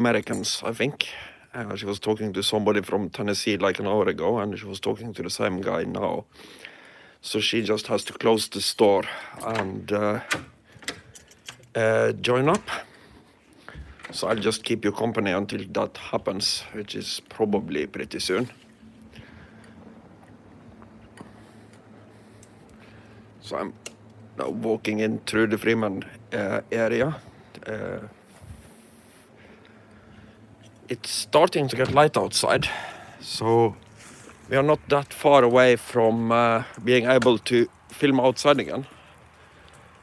Americans, I think. She was talking to somebody from Tennessee like an hour ago, and she was talking to the same guy now. So she just has to close the store and join up. So I'll just keep you company until that happens, which is probably pretty soon. So I'm now walking in through the Freeman area. It's starting to get light outside, so we are not that far away from being able to film outside again.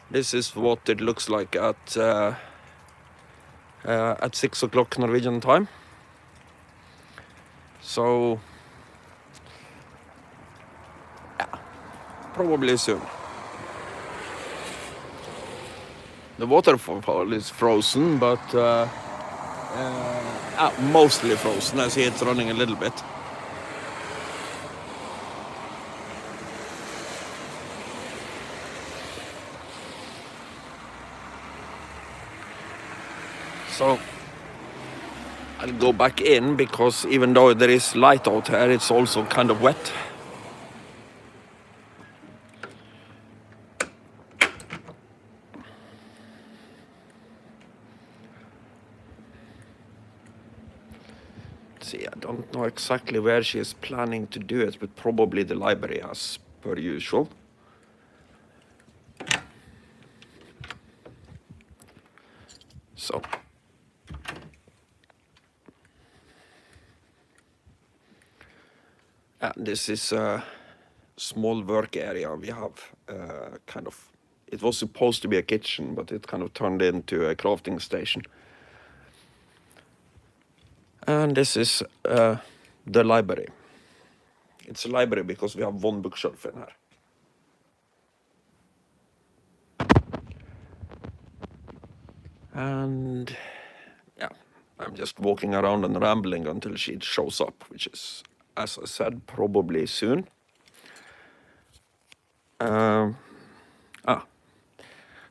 This is what it looks like at 6 o'clock Norwegian time. So, yeah, probably soon. The waterfall is frozen, but mostly frozen. I see it's running a little bit. So I'll go back in because even though there is light out here, it's also kind of wet. See, I don't know exactly where she is planning to do it, but probably the library as per usual. So. This is a small work area we have, kind of. It was supposed to be a kitchen, but it kind of turned into a crafting station. And this is the library. It's a library because we have one bookshelf in here. And yeah, I'm just walking around and rambling until she shows up, which is, as I said, probably soon.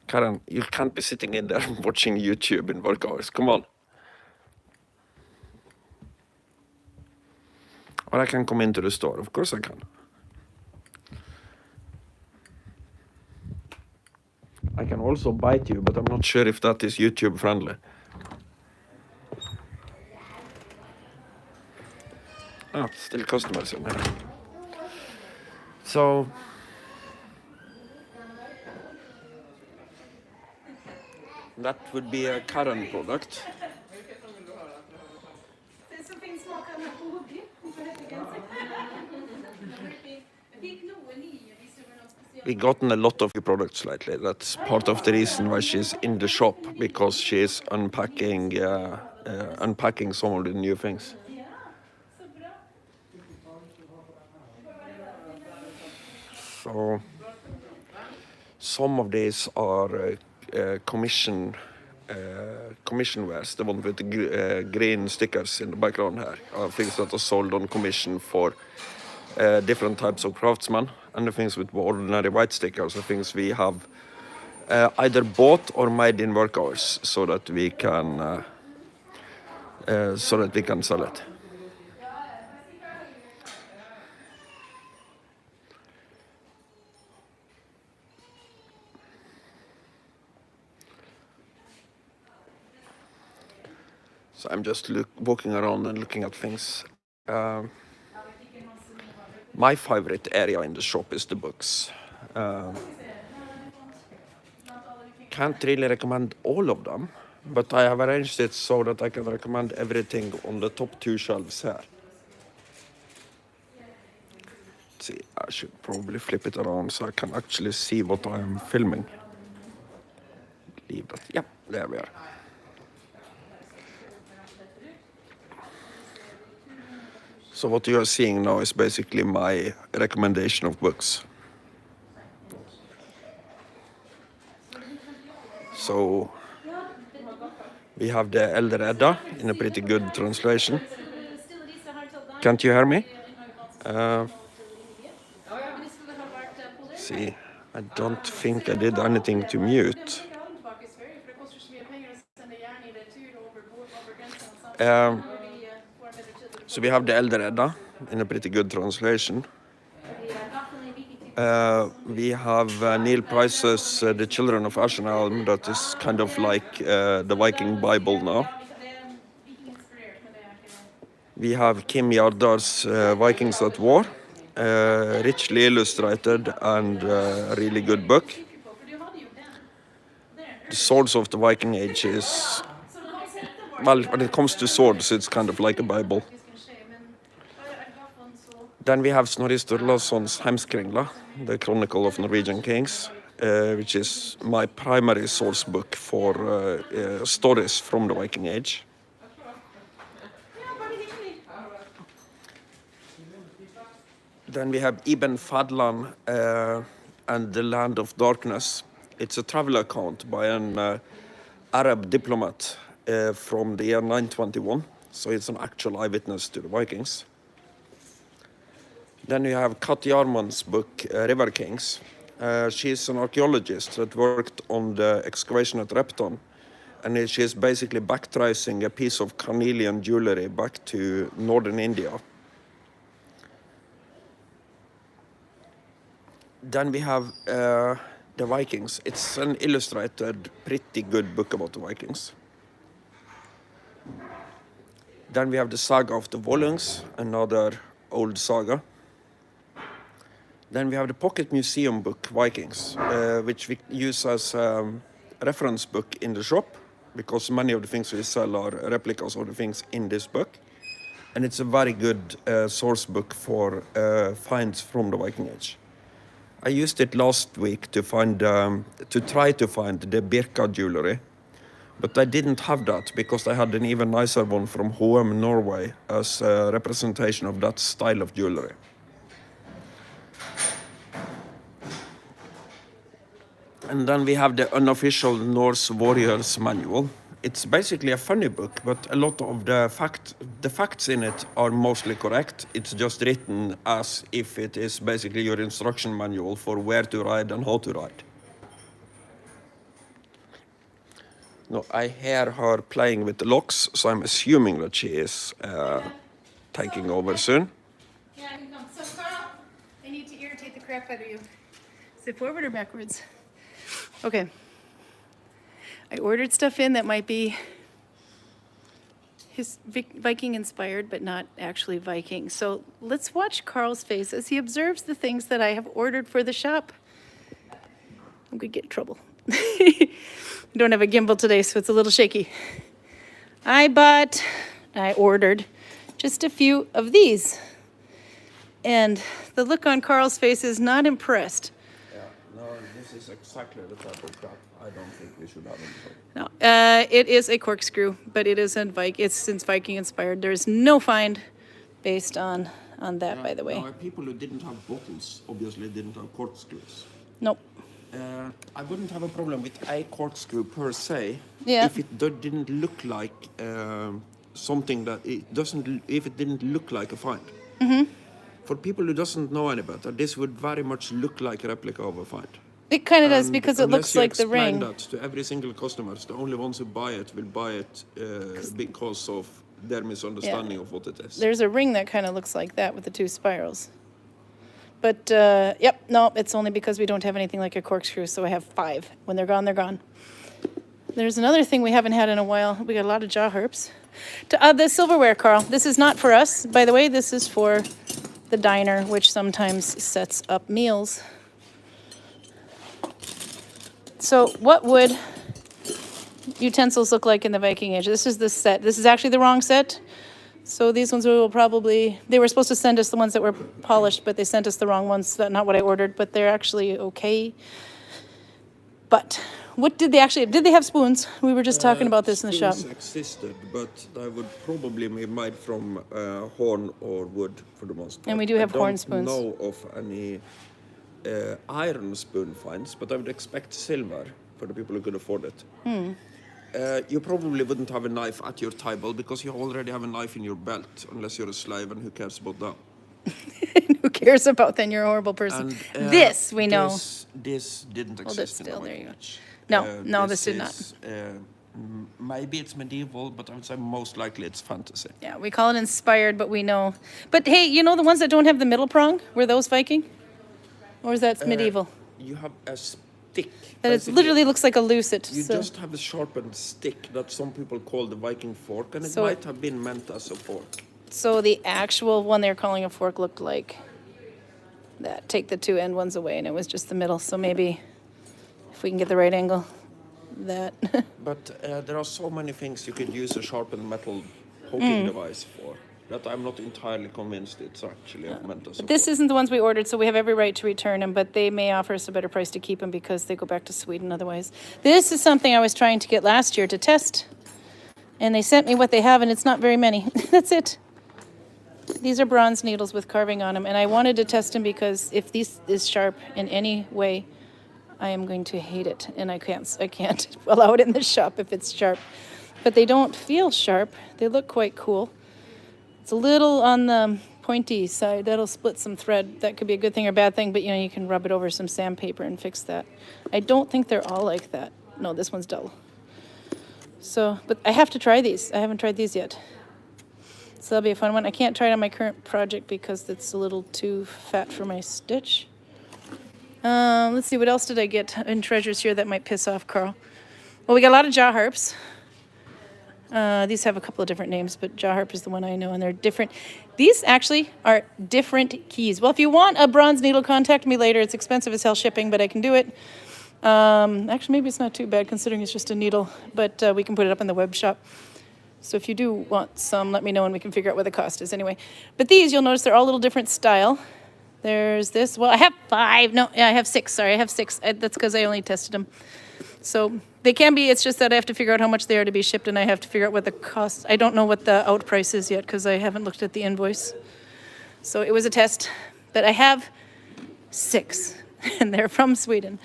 Karin, you can't be sitting in there watching YouTube in work hours. Come on. Or I can come into the store. Of course I can. I can also bite you, but I'm not sure if that is YouTube friendly. Still customers in here. So that would be a Karin product. We've gotten a lot of new products lately. That's part of the reason why she's in the shop, because she's unpacking some of the new things. So some of these are commission wares, the one with the green stickers in the background here, are things that are sold on commission for different types of craftsmen, and the things with ordinary white stickers are things we have either bought or made in work hours so that we can sell it. So I'm just walking around and looking at things. My favorite area in the shop is the books. Can't really recommend all of them, but I have arranged it so that I can recommend everything on the top 2 shelves here. Let's see, I should probably flip it around so I can actually see what I'm filming. Leave that. Yeah, there we are. So what you are seeing now is basically my recommendation of books. So we have the Elder Edda in a pretty good translation. Can't you hear me? See, I don't think I did anything to mute. So we have the Elder Edda in a pretty good translation. We have Neil Price's The Children of Ashenelm, that is kind of like the Viking Bible now. We have Kim Jardar's Vikings at War, richly illustrated and a really good book. The Swords of the Viking Age is, well, when it comes to swords, it's kind of like a Bible. Then we have Snorri Sturlason's Heimskringla, the Chronicle of Norwegian Kings, which is my primary source book for stories from the Viking Age. Then we have Ibn Fadlan and the Land of Darkness. It's a travel account by an Arab diplomat from the year 921, so it's an actual eyewitness to the Vikings. Then you have Kat Jarman's book, River Kings. She's an archaeologist that worked on the excavation at Repton, and she's basically backtracing a piece of carnelian jewelry back to northern India. Then we have the Vikings. It's an illustrated, pretty good book about the Vikings. Then we have the Saga of the Volungs, another old saga. Then we have the Pocket Museum book, Vikings, which we use as a reference book in the shop, because many of the things we sell are replicas of the things in this book. And it's a very good source book for finds from the Viking Age. I used it last week to try to find the Birka jewelry, but I didn't have that because I had an even nicer one from H&M Norway as a representation of that style of jewelry. And then we have the unofficial Norse Warriors Manual. It's basically a funny book, but a lot of the facts in it are mostly correct. It's just written as if it is basically your instruction manual for where to ride and how to ride. No, I hear her playing with the locks, so I'm assuming that she is taking over soon. Yeah, I can come. So, Karl, I need to irritate the crap out of you. Is it forward or backwards? Okay. I ordered stuff in that might be Viking inspired, but not actually Viking. So let's watch Karl's face as he observes the things that I have ordered for the shop. I'm gonna get in trouble. I don't have a gimbal today, so it's a little shaky. I ordered just a few of these. And the look on Karl's face is not impressed. Yeah, no, this is exactly the type of crap I don't think we should have in the shop. No, it is a corkscrew, but it isn't it's since Viking inspired. There's no find based on that, by the way. Now, people who didn't have bottles obviously didn't have corkscrews. Nope. I wouldn't have a problem with a corkscrew per se, Yeah. if it didn't look like something that if it didn't look like a find. Mm-hmm. For people who doesn't know any better, this would very much look like a replica of a find. It kind of does, because it looks like the ring. Unless you explain that to every single customer, the only ones who buy it will buy it because of their misunderstanding of what it is. There's a ring that kind of looks like that with the two spirals. But, yep, no, it's only because we don't have anything like a corkscrew, so I have 5. When they're gone, they're gone. There's another thing we haven't had in a while. We got a lot of jaw herps. The silverware, Karl. This is not for us, by the way. This is for the diner, which sometimes sets up meals. So what would utensils look like in the Viking Age? This is the set. This is actually the wrong set. So these ones will probably, they were supposed to send us the ones that were polished, but they sent us the wrong ones. That's not what I ordered, but they're actually okay. But what did they have spoons? We were just talking about this in the shop. Spoons existed, but they would probably be made from horn or wood for the most part. And we do have horn spoons. I don't know of any iron spoon finds, but I would expect silver for the people who could afford it. You probably wouldn't have a knife at your table because you already have a knife in your belt, unless you're a slave, and who cares about that? Who cares about then? You're a horrible person. And, this we know. This didn't Hold it exist in still, the there you Viking go. Age. No, this did not. Maybe it's medieval, but I would say most likely it's fantasy. Yeah, we call it inspired, but we know. But hey, you know the ones that don't have the middle prong? Were those Viking? Or is that medieval? You have a stick. That it literally looks like a lucet. You just have a sharpened stick that some people call the Viking fork, and it might have been meant as a fork. So the actual one they're calling a fork looked like that. Take the two end ones away, and it was just the middle. So maybe if we can get the right angle, that. But there are so many things you could use a sharpened metal poking device for that I'm not entirely convinced it's actually meant as a This fork. isn't the ones we ordered, so we have every right to return them, but they may offer us a better price to keep them because they go back to Sweden otherwise. This is something I was trying to get last year to test, and they sent me what they have, and it's not very many. That's it. These are bronze needles with carving on them, and I wanted to test them because if this is sharp in any way, I am going to hate it, and I can't allow it in the shop if it's sharp. But they don't feel sharp. They look quite cool. It's a little on the pointy side. That'll split some thread. That could be a good thing or bad thing, but you know, you can rub it over some sandpaper and fix that. I don't think they're all like that. No, this one's dull. So, but I have to try these. I haven't tried these yet. So that'll be a fun one. I can't try it on my current project because it's a little too fat for my stitch. Let's see, what else did I get in treasures here that might piss off Karl? Well, we got a lot of jaw harps. These have a couple of different names, but jaw harp is the one I know, and they're different. These actually are different keys. Well, if you want a bronze needle, contact me later. It's expensive as hell shipping, but I can do it. Actually, maybe it's not too bad considering it's just a needle, but we can put it up in the web shop. So if you do want some, let me know and we can figure out what the cost is anyway. But these, you'll notice they're all a little different style. There's this. Well, I have 5. No, yeah, I have 6. Sorry, I have 6. That's because I only tested them. So they can be, it's just that I have to figure out how much they are to be shipped, and I have to figure out what the cost. I don't know what the out price is yet because I haven't looked at the invoice. So it was a test, but I have 6, and they're from Sweden.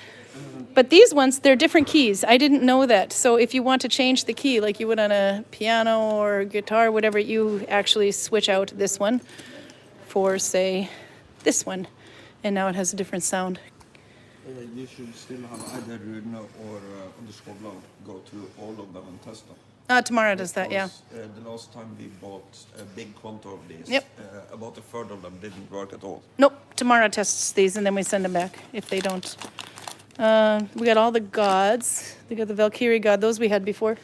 But these ones, they're different keys. I didn't know that. So if you want to change the key, like you would on a piano or guitar, whatever, you actually switch out this one for, say, this one. And now it has a different sound. You should still have either Rune or Underscore go through all of them and test them. Tomorrow does that, yeah. The last time we bought a big quantity of these, Yep. about a third of them didn't work at all. Nope, tomorrow tests these and then we send them back if they don't. We got all the gods. We got the Valkyrie god, those we had before.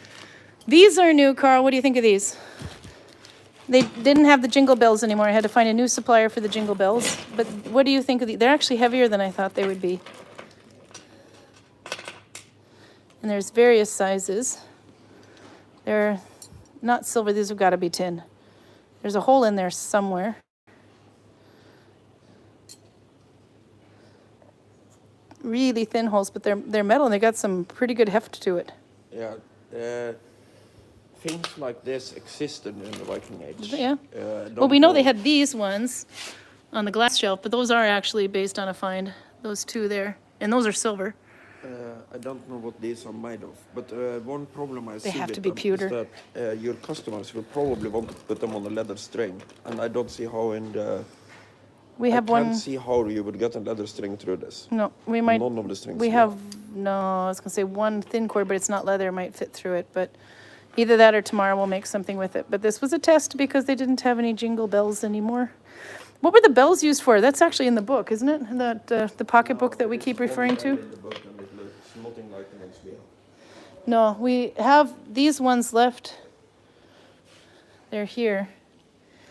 These are new, Karl. What do you think of these? They didn't have the jingle bells anymore. I had to find a new supplier for the jingle bells. But what do you think of these? They're actually heavier than I thought they would be. And there's various sizes. They're not silver. These have got to be tin. There's a hole in there somewhere. Really thin holes, but they're metal and they got some pretty good heft to it. Yeah, things like this existed in the Viking Age. Yeah. Well, we know they had these ones on the glass shelf, but those are actually based on a find. Those two there, and those are silver. I don't know what these are made of, but one problem I see have with to be them pewter. is that your customers will probably want to put them on a leather string, and I don't see how in the... We have I one. can't see how you would get a leather string through this. No, we might. None of the strings. We do. have no. I was gonna say one thin cord, but it's not leather. Might fit through it, but either that or tomorrow we'll make something with it. But this was a test because they didn't have any jingle bells anymore. What were the bells used for? That's actually in the book, isn't it? That the pocket book that we keep referring to. In the book, and it looks nothing like the ones we have. No, we have these ones left. They're here.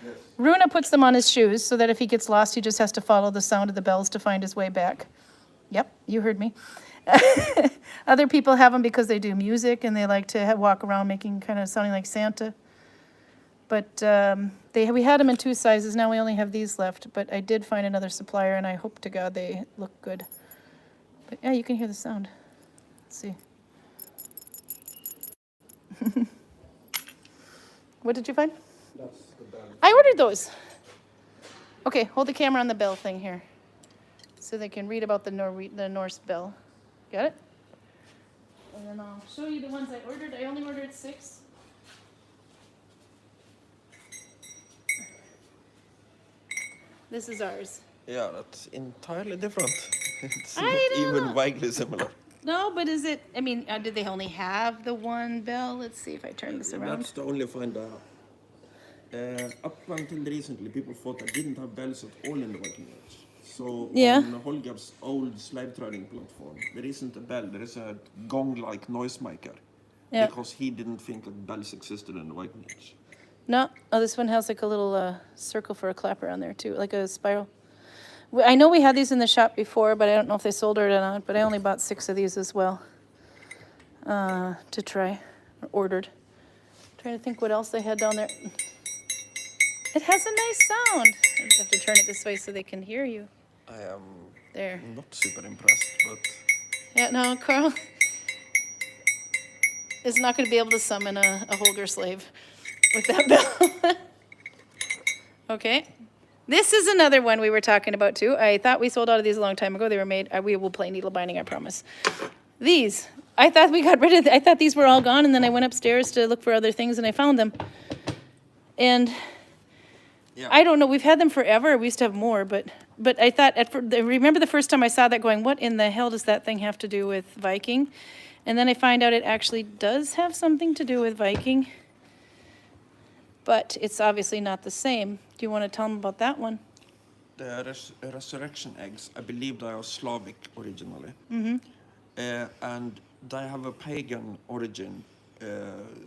Yes. Rune puts them on his shoes so that if he gets lost, he just has to follow the sound of the bells to find his way back. Yep, you heard me. Other people have them because they do music and they like to walk around making kind of sounding like Santa. But we had them in 2 sizes. Now we only have these left. But I did find another supplier, and I hope to God they look good. But yeah, you can hear the sound. Let's see. What did you find? That's the bell. I ordered those. Okay, hold the camera on the bell thing here, so they can read about the Norse bell. Got it? And then I'll show you the ones I ordered. I only ordered 6. This is ours. Yeah, that's entirely different. It's I not don't even know. vaguely similar. No, but is it, I mean, did they only have the one bell? Let's see if I turn this around. That's the only find I have. Up until recently, people thought I didn't have bells at all in the Viking Age. So Yeah. on Holger's old slave trading platform, there isn't a bell, there is a gong-like noisemaker. Yeah. Because he didn't think that bells existed in the Viking Age. No, oh, this one has like a little circle for a clapper on there too, like a spiral. I know we had these in the shop before, but I don't know if they sold it or not, but I only bought 6 of these as well to try, or ordered. Trying to think what else they had down there. It has a nice sound. I have to turn it this way so they can hear you. I am There. not super impressed, but... Yeah, no, Karl is not going to be able to summon a Holger slave with that bell. Okay. This is another one we were talking about too. I thought we sold out of these a long time ago. They were made. We will play needle binding, I promise. These. I thought we got rid of. I thought these were all gone, and then I went upstairs to look for other things, and I found them. And Yeah. I don't know. We've had them forever. We used to have more, but I thought I remember the first time I saw that, going, "What in the hell does that thing have to do with Viking?" And then I find out it actually does have something to do with Viking, but it's obviously not the same. Do you want to tell them about that one? The resurrection eggs, I believe they are Slavic originally. And they have a pagan origin,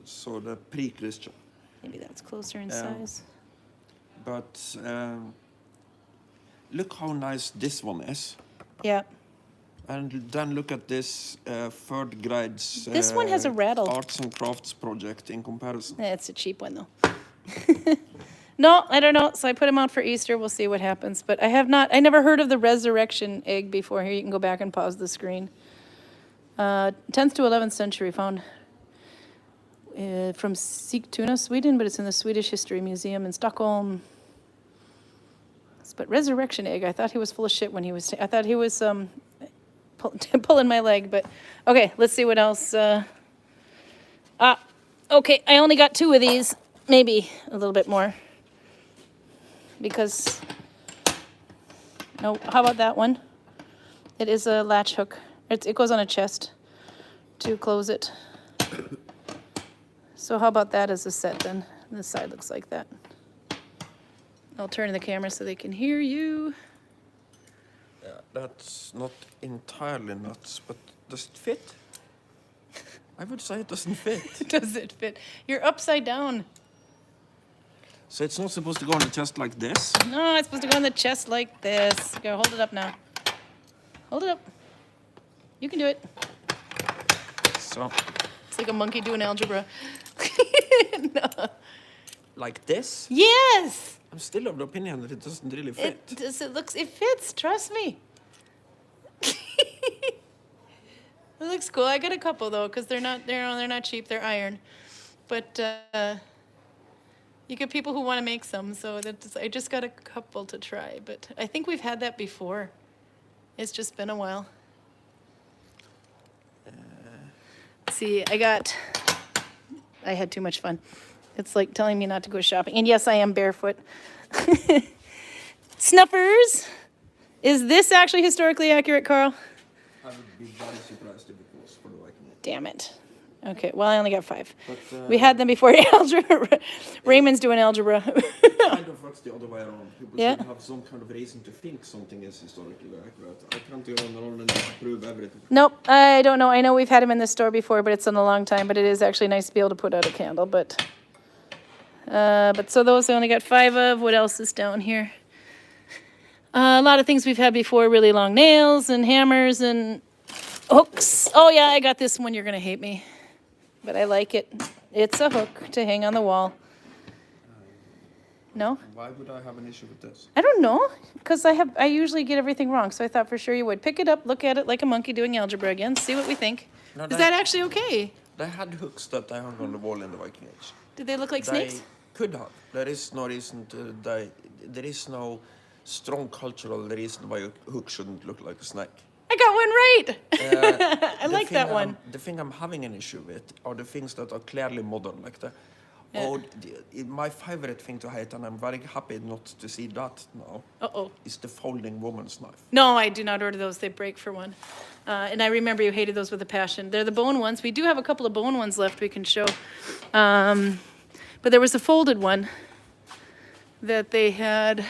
so they're pre-Christian. Maybe that's closer in size. But look how nice this one is. Yeah. And then look at this third grade's This one has a rattle. arts and crafts project in comparison. Yeah, it's a cheap one though. No, I don't know. So I put them out for Easter. We'll see what happens. But I never heard of the resurrection egg before. Here, you can go back and pause the screen. 10th to 11th century, found from Sigtuna, Sweden, but it's in the Swedish History Museum in Stockholm. But resurrection egg, I thought he was full of shit when he was, I thought he was pulling my leg, but okay, let's see what else. Okay, I only got 2 of these, maybe a little bit more. Because, no, how about that one? It is a latch hook. It goes on a chest to close it. So how about that as a set then? This side looks like that. I'll turn the camera so they can hear you. Yeah, that's not entirely nuts, but does it fit? I would say it doesn't fit. Does it fit? You're upside down. So it's not supposed to go on the chest like this? No, it's supposed to go on the chest like this. Go, hold it up now. Hold it up. You can do it. So, It's like a monkey doing algebra. No. like this? Yes! I'm still of the opinion that it doesn't really fit. It fits, trust me. It looks cool. I got a couple though, because they're not cheap, they're iron. But you get people who want to make some, so I just got a couple to try. But I think we've had that before. It's just been a while. See, I had too much fun. It's like telling me not to go shopping. And yes, I am barefoot. Snuffers. Is this actually historically accurate, Karl? I would be very surprised if it was for the Viking Age. Damn it. Okay, well, I only got 5. But, We had them before algebra. Raymond's doing algebra. kind of works the other way around. People Yeah. should have some kind of reason to think something is historically accurate. I can't go on and prove everything. Nope, I don't know. I know we've had them in the store before, but it's been a long time. But it is actually nice to be able to put out a candle. But so those I only got 5 of. What else is down here? A lot of things we've had before. Really long nails and hammers and hooks. Oh yeah, I got this one. You're gonna hate me, but I like it. It's a hook to hang on the wall. No? Why would I have an issue with this? I don't know, because I usually get everything wrong, so I thought for sure you would. Pick it up, look at it like a monkey doing algebra again, see what we think. No, Is that actually okay? They had hooks that they hung on the wall in the Viking Age. Did they look like They snakes? could have. There is no reason to. There is no strong cultural reason why a hook shouldn't look like a snake. I got one right. I like that one. The thing I'm having an issue with are the things that are clearly modern, like the Oh, my favorite thing to hate, and I'm very happy not to see that now, Uh-oh. is the folding woman's knife. No, I do not order those. They break for one. And I remember you hated those with a passion. They're the bone ones. We do have a couple of bone ones left we can show. But there was a folded one that they had.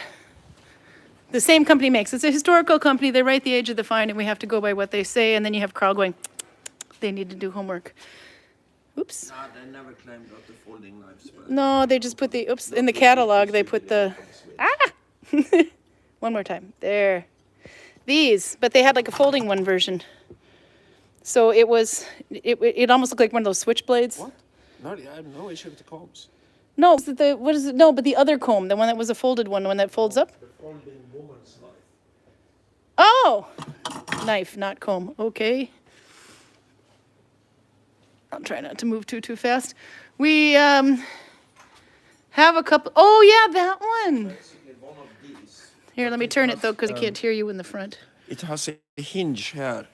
The same company makes. It's a historical company. They write the age of the find, and we have to go by what they say. And then you have Karl going, they need to do homework. Oops. Nah, they never claimed that the folding knives were... No, they just put the, oops, in the catalog, they put the, one more time. There. These, but they had like a folding one version. So it was, it almost looked like one of those switchblades. What? No, I have no issue with the combs. No, what is it? No, but the other comb, the one that was a folded one, the one that folds up. The folding woman's knife. Oh! Knife, not comb. Okay. I'll try not to move too fast. We have a couple. Oh, yeah, that one. Basically one of these. Here, let me turn it, though, because I can't hear you in the front. It has a hinge here,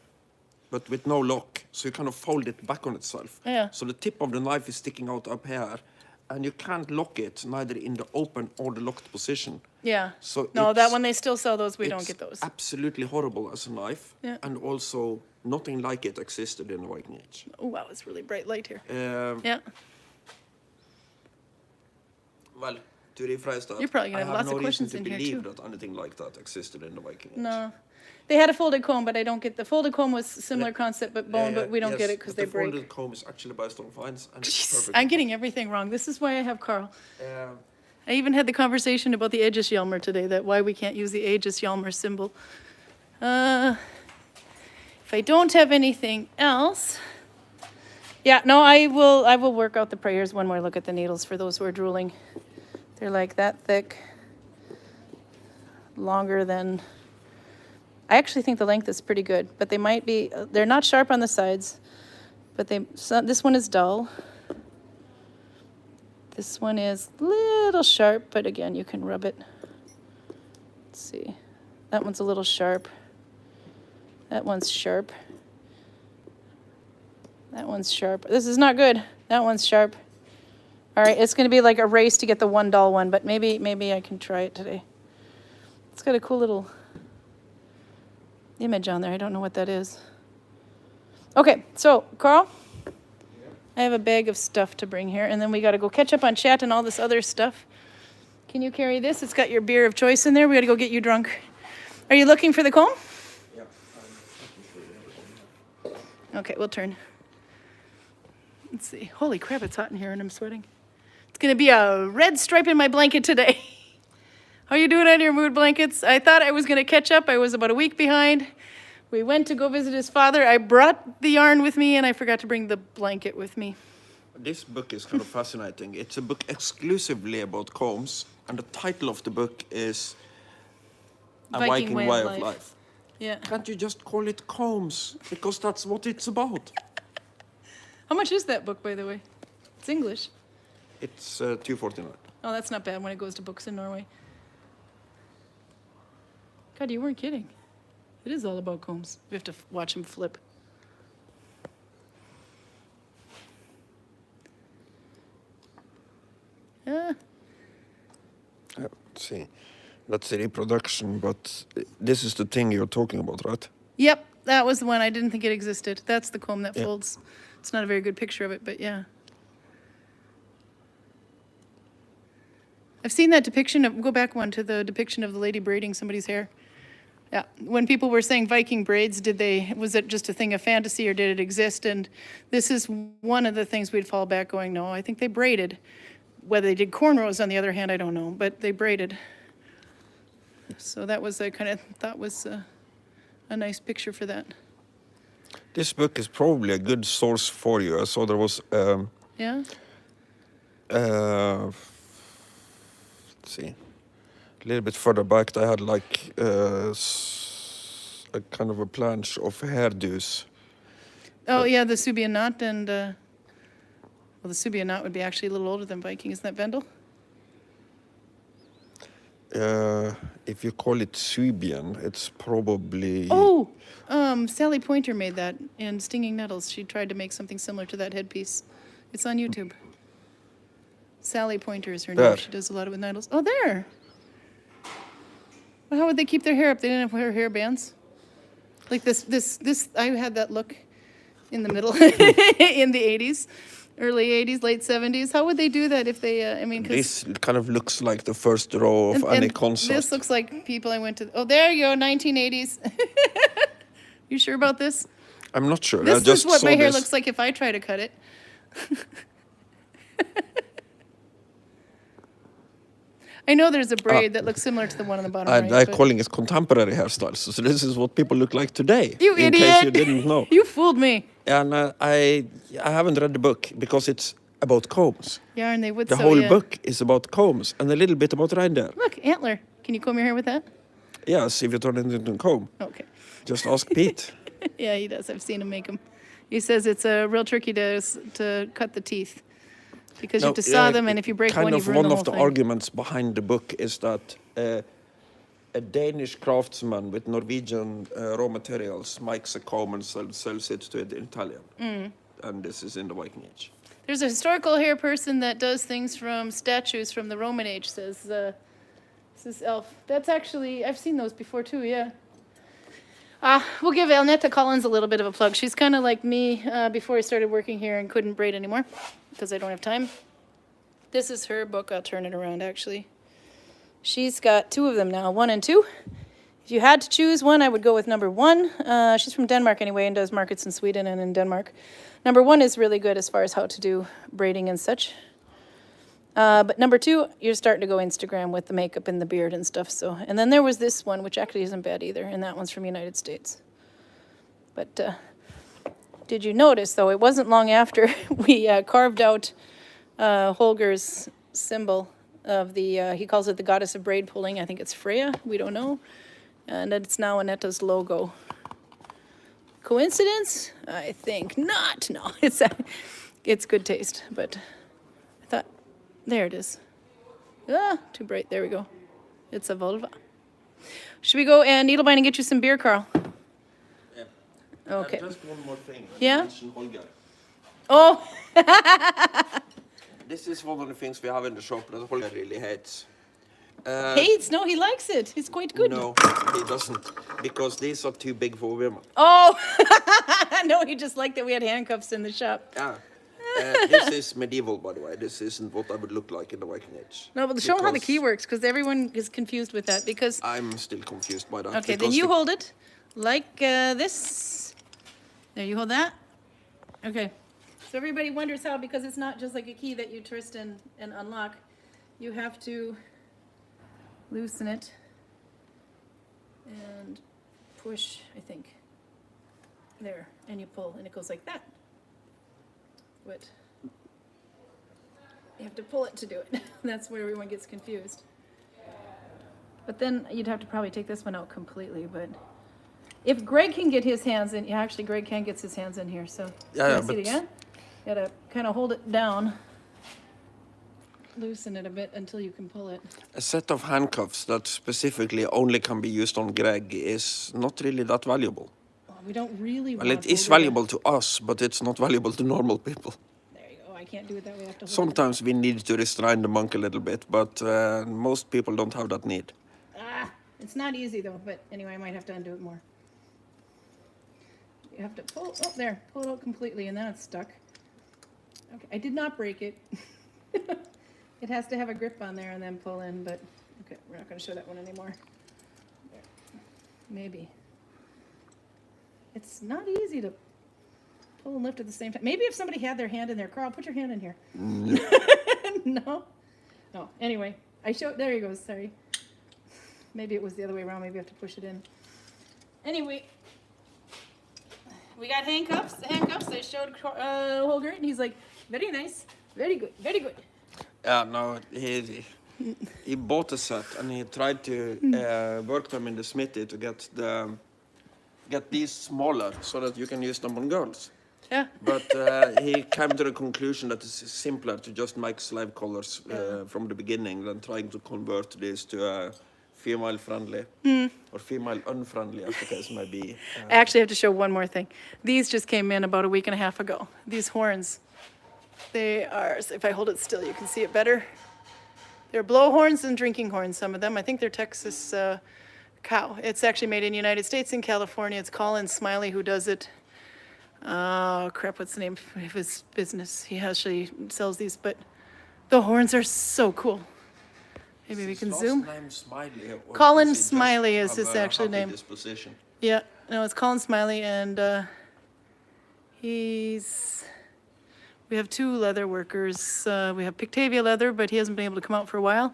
but with no lock, so you kind of fold it back on itself. Yeah. So the tip of the knife is sticking out up here, and you can't lock it neither in the open or the locked position. Yeah. So No, that it's- one, they still sell those. We don't It's get those. absolutely horrible as a knife, Yeah. and also nothing like it existed in the Viking Age. Oh, wow, it's really bright light here. Yeah. Well, to rephrase that, You're probably gonna have lots of I questions have in no here, reason to too. believe that anything like that existed in the Viking Age. No. They had a folded comb, but I don't get, the folded comb was similar concept, but bone, but we don't Yes, get it because but they the break. folded comb is actually based on finds, and it's perfect. I'm getting everything wrong. This is why I have Karl. Um, I even had the conversation about the Aegis Hjelmr today, that why we can't use the Aegis Hjelmr symbol. If I don't have anything else, yeah, no, I will work out the prayers. One more look at the needles for those who are drooling. They're like that thick, longer than, I actually think the length is pretty good, but they might be, they're not sharp on the sides, but this one is dull. This one is a little sharp, but again, you can rub it. Let's see. That one's a little sharp. That one's sharp. That one's sharp. This is not good. That one's sharp. All right, it's going to be like a race to get the one dull one, but maybe I can try it today. It's got a cool little image on there. I don't know what that is. Okay, so Karl, I have a bag of stuff to bring here, and then we got to go catch up on chat and all this other stuff. Can you carry this? It's got your beer of choice in there. We got to go get you drunk. Are you looking for the comb? yeah, Okay, we'll turn. Let's see. Holy crap, it's hot in here and I'm sweating. It's going to be a red stripe in my blanket today. How you doing on your mood blankets? I thought I was going to catch up. I was about a week behind. We went to go visit his father. I brought the yarn with me, and I forgot to bring the blanket with me. This book is kind of fascinating. It's a book exclusively about combs, and the title of the book is A Viking Way of Life. Yeah. Can't you just call it combs? Because that's what it's about. How much is that book, by the way? It's English. It's $2.49. Oh, that's not bad when it goes to books in Norway. God, you weren't kidding. It is all about combs. We have to watch him flip. Yeah. Let's see. That's the reproduction, but this is the thing you're talking about, right? Yep, that was the one. I didn't think it existed. That's the comb that Yeah. folds. It's not a very good picture of it, but yeah. I've seen that depiction of, go back one to the depiction of the lady braiding somebody's hair. Yeah, when people were saying Viking braids, was it just a thing of fantasy or did it exist? And this is one of the things we'd fall back going, no, I think they braided. Whether they did cornrows, on the other hand, I don't know, but they braided. So that was, I kind of thought was a nice picture for that. This book is probably a good source for you. I saw there was, Yeah? let's see, a little bit further back, they had like a kind of a planche of hairdos. Oh, yeah, the Subian knot and, well, the Subian knot would be actually a little older than Viking. Isn't that Vendel? If you call it Subian, it's probably... Oh, Sally Pointer made that in Stinging Nettles. She tried to make something similar to that headpiece. It's on YouTube. Sally Pointer is her There. name. She does a lot with needles. Oh, there. Well, how would they keep their hair up? They didn't have hair bands. Like this. I had that look in the middle in the 80s, early 80s, late 70s. How would they do that if they? I mean, 'cause This kind of looks like the first row of any concert. this looks like people I went to. Oh, there you go, 1980s. You sure about this? I'm not sure. I This just is what saw my hair this. looks like if I try to cut it. I know there's a braid that looks similar to the one on the bottom right. I'm but- calling it contemporary hairstyles. So this is what people look like today. You in idiot! case you didn't know. You fooled me. And I haven't read the book because it's about combs. Yeah, and they would The sew whole you. book is about combs and a little bit about reindeer. Look, antler. Can you comb your hair with that? Yes, if you turn it into a comb. Okay. Just ask Pete. Yeah, he does. I've seen him make them. He says it's real tricky to cut the teeth because you have to saw them, and if you break kind one, you of ruin one the of whole the thing. arguments behind the book is that a Danish craftsman with Norwegian raw materials makes a comb and sells it to an Italian. And this is in the Viking Age. There's a historical hair person that does things from statues from the Roman age, says Elf. That's actually, I've seen those before too, yeah. We'll give Elnetta Collins a little bit of a plug. She's kind of like me before I started working here and couldn't braid anymore because I don't have time. This is her book. I'll turn it around, actually. She's got 2 of them now, 1 and 2. If you had to choose one, I would go with number 1. She's from Denmark anyway and does markets in Sweden and in Denmark. Number 1 is really good as far as how to do braiding and such. But number 2, you're starting to go Instagram with the makeup and the beard and stuff. So, and then there was this one, which actually isn't bad either, and that one's from United States. But did you notice, though, it wasn't long after we carved out Holger's symbol of the, he calls it the goddess of braid pulling. I think it's Freya. We don't know. And it's now Annetta's logo. Coincidence? I think not. No, it's good taste, but I thought, there it is. Too bright. There we go. It's a vulva. Should we go and needlebind and get you some beer, Karl? Yeah. Okay. Just one more thing. Yeah? Mention Holger. Oh, This is one of the things we have in the shop that Holger really hates. hates? No, he likes it. It's quite good. No, he doesn't. Because these are too big for women. Oh, no, he just liked that we had handcuffs in the shop. Yeah. This is medieval, by the way. This isn't what I would look like in the Viking Age. No, but show him how the Because key works, because everyone is confused with that. Because I'm still confused by that. okay, then because you hold it like this. There, you hold that. Okay. So everybody wonders how, because it's not just like a key that you twist and unlock. You have to loosen it and push, I think. There, and you pull, and it goes like that. But you have to pull it to do it. That's where everyone gets confused. But then you'd have to probably take this one out completely, but if Greg can get his hands in, yeah, actually Greg can get his hands in here, so. Yeah, see it again? You gotta kind of hold it down, loosen it a bit until you can pull it. a set of handcuffs that specifically only can be used on Greg is not really that valuable. Oh, we don't really Well, want it is Holger to- valuable to us, but it's not valuable to normal people. There you go, I can't do it that way, I have to hold it. Sometimes we need to restrain the monk a little bit, but most people don't have that need. It's not easy though, but anyway, I might have to undo it more. You have to pull, oh, there, pull it out completely and then it's stuck. Okay, I did not break it. It has to have a grip on there and then pull in, but, okay, we're not gonna show that one anymore. There. Maybe. It's not easy to pull and lift at the same time. Maybe if somebody had their hand in there. Karl, put your hand in here. No? No, anyway, there you go, sorry. Maybe it was the other way around, maybe I have to push it in. Anyway, we got handcuffs. I showed Holger and he's like, very nice, very good, very good. Yeah, no, he bought a set and he tried to work them in the smithy to get these smaller so that you can use them on girls. Yeah. But he came to the conclusion that it's simpler to just make slave collars from the beginning than trying to convert this to female-friendly or female-unfriendly, as the case may be. I actually have to show one more thing. These just came in about a week and a half ago. These horns. They are, if I hold it still, you can see it better. They're blowhorns and drinking horns, some of them. I think they're Texas cow. It's actually made in the United States in California. It's Colin Smiley who does it. Oh, crap, what's the name of his business? He actually sells these, but the horns are so cool. Maybe we can zoom. Colin Smiley is his actual name. Yeah, no, it's Colin Smiley, and we have 2 leather workers. We have Pictavia Leather, but he hasn't been able to come out for a while.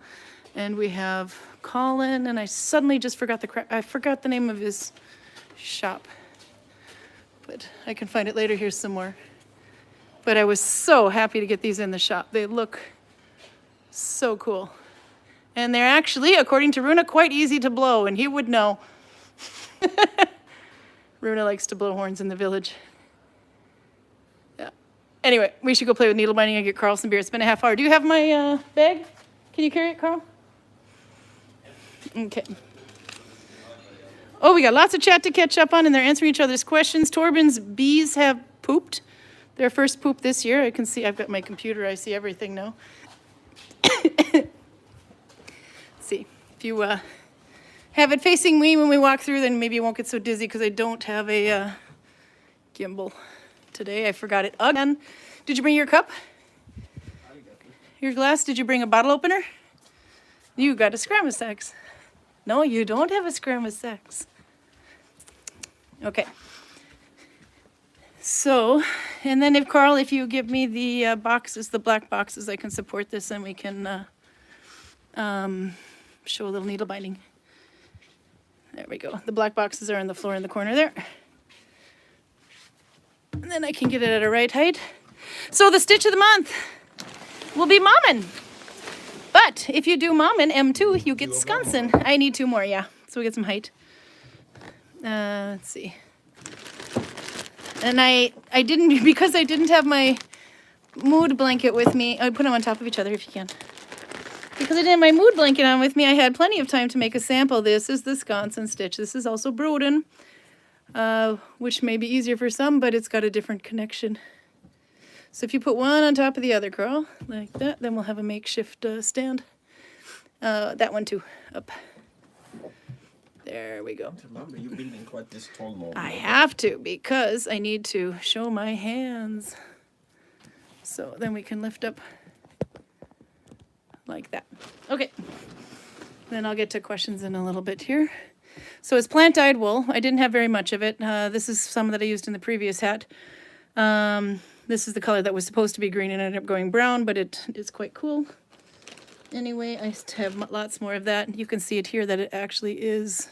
And we have Colin, and I suddenly just forgot the name of his shop. But I can find it later. Here's some more. But I was so happy to get these in the shop. They look so cool. And they're actually, according to Runa, quite easy to blow, and he would know. Runa likes to blow horns in the village. Yeah. Anyway, we should go play with needle binding and get Karl some beer. It's been a half hour. Do you have my bag? Can you carry it, Karl? Okay. Oh, we got lots of chat to catch up on, and they're answering each other's questions. Torben's bees have pooped. Their first poop this year. I can see, I've got my computer. I see everything now. Let's see. If you have it facing me when we walk through, then maybe you won't get so dizzy because I don't have a gimbal today. I forgot it again. Did you bring your cup? Your glass? Did you bring a bottle opener? You got a Scramasax. No, you don't have a Scramasax. Okay. So, and then if Karl, if you give me the boxes, the black boxes, I can support this and we can show a little needle binding. There we go. The black boxes are on the floor in the corner there. And then I can get it at a right height. So the stitch of the month will be Mommin. But if you do Mommin M2, you get Skansen. I need 2 more, yeah. So we get some height. Let's see. And I didn't, because I didn't have my mood blanket with me. I put them on top of each other if you can. Because I didn't have my mood blanket on with me, I had plenty of time to make a sample. This is the Skansen stitch. This is also Broden, which may be easier for some, but it's got a different connection. So if you put one on top of the other, Karl, like that, then we'll have a makeshift stand. That one too, up. There we go. Remember, you're building quite this tall model. I have to, because I need to show my hands. So then we can lift up like that. Okay. Then I'll get to questions in a little bit here. So it's plant-dyed wool. I didn't have very much of it. This is some that I used in the previous hat. This is the color that was supposed to be green and ended up going brown, but it is quite cool. Anyway, I have lots more of that. You can see it here that it actually is,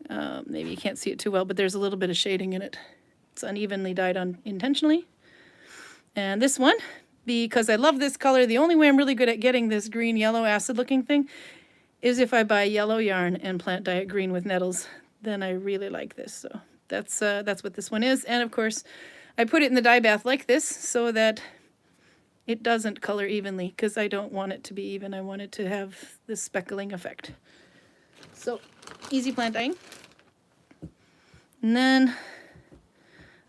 maybe you can't see it too well, but there's a little bit of shading in it. It's unevenly dyed on intentionally. And this one, because I love this color, the only way I'm really good at getting this green yellow acid looking thing is if I buy yellow yarn and plant dye it green with nettles. Then I really like this. So that's what this one is. And of course, I put it in the dye bath like this so that it doesn't color evenly, because I don't want it to be even. I want it to have this speckling effect. So easy plant dyeing. And then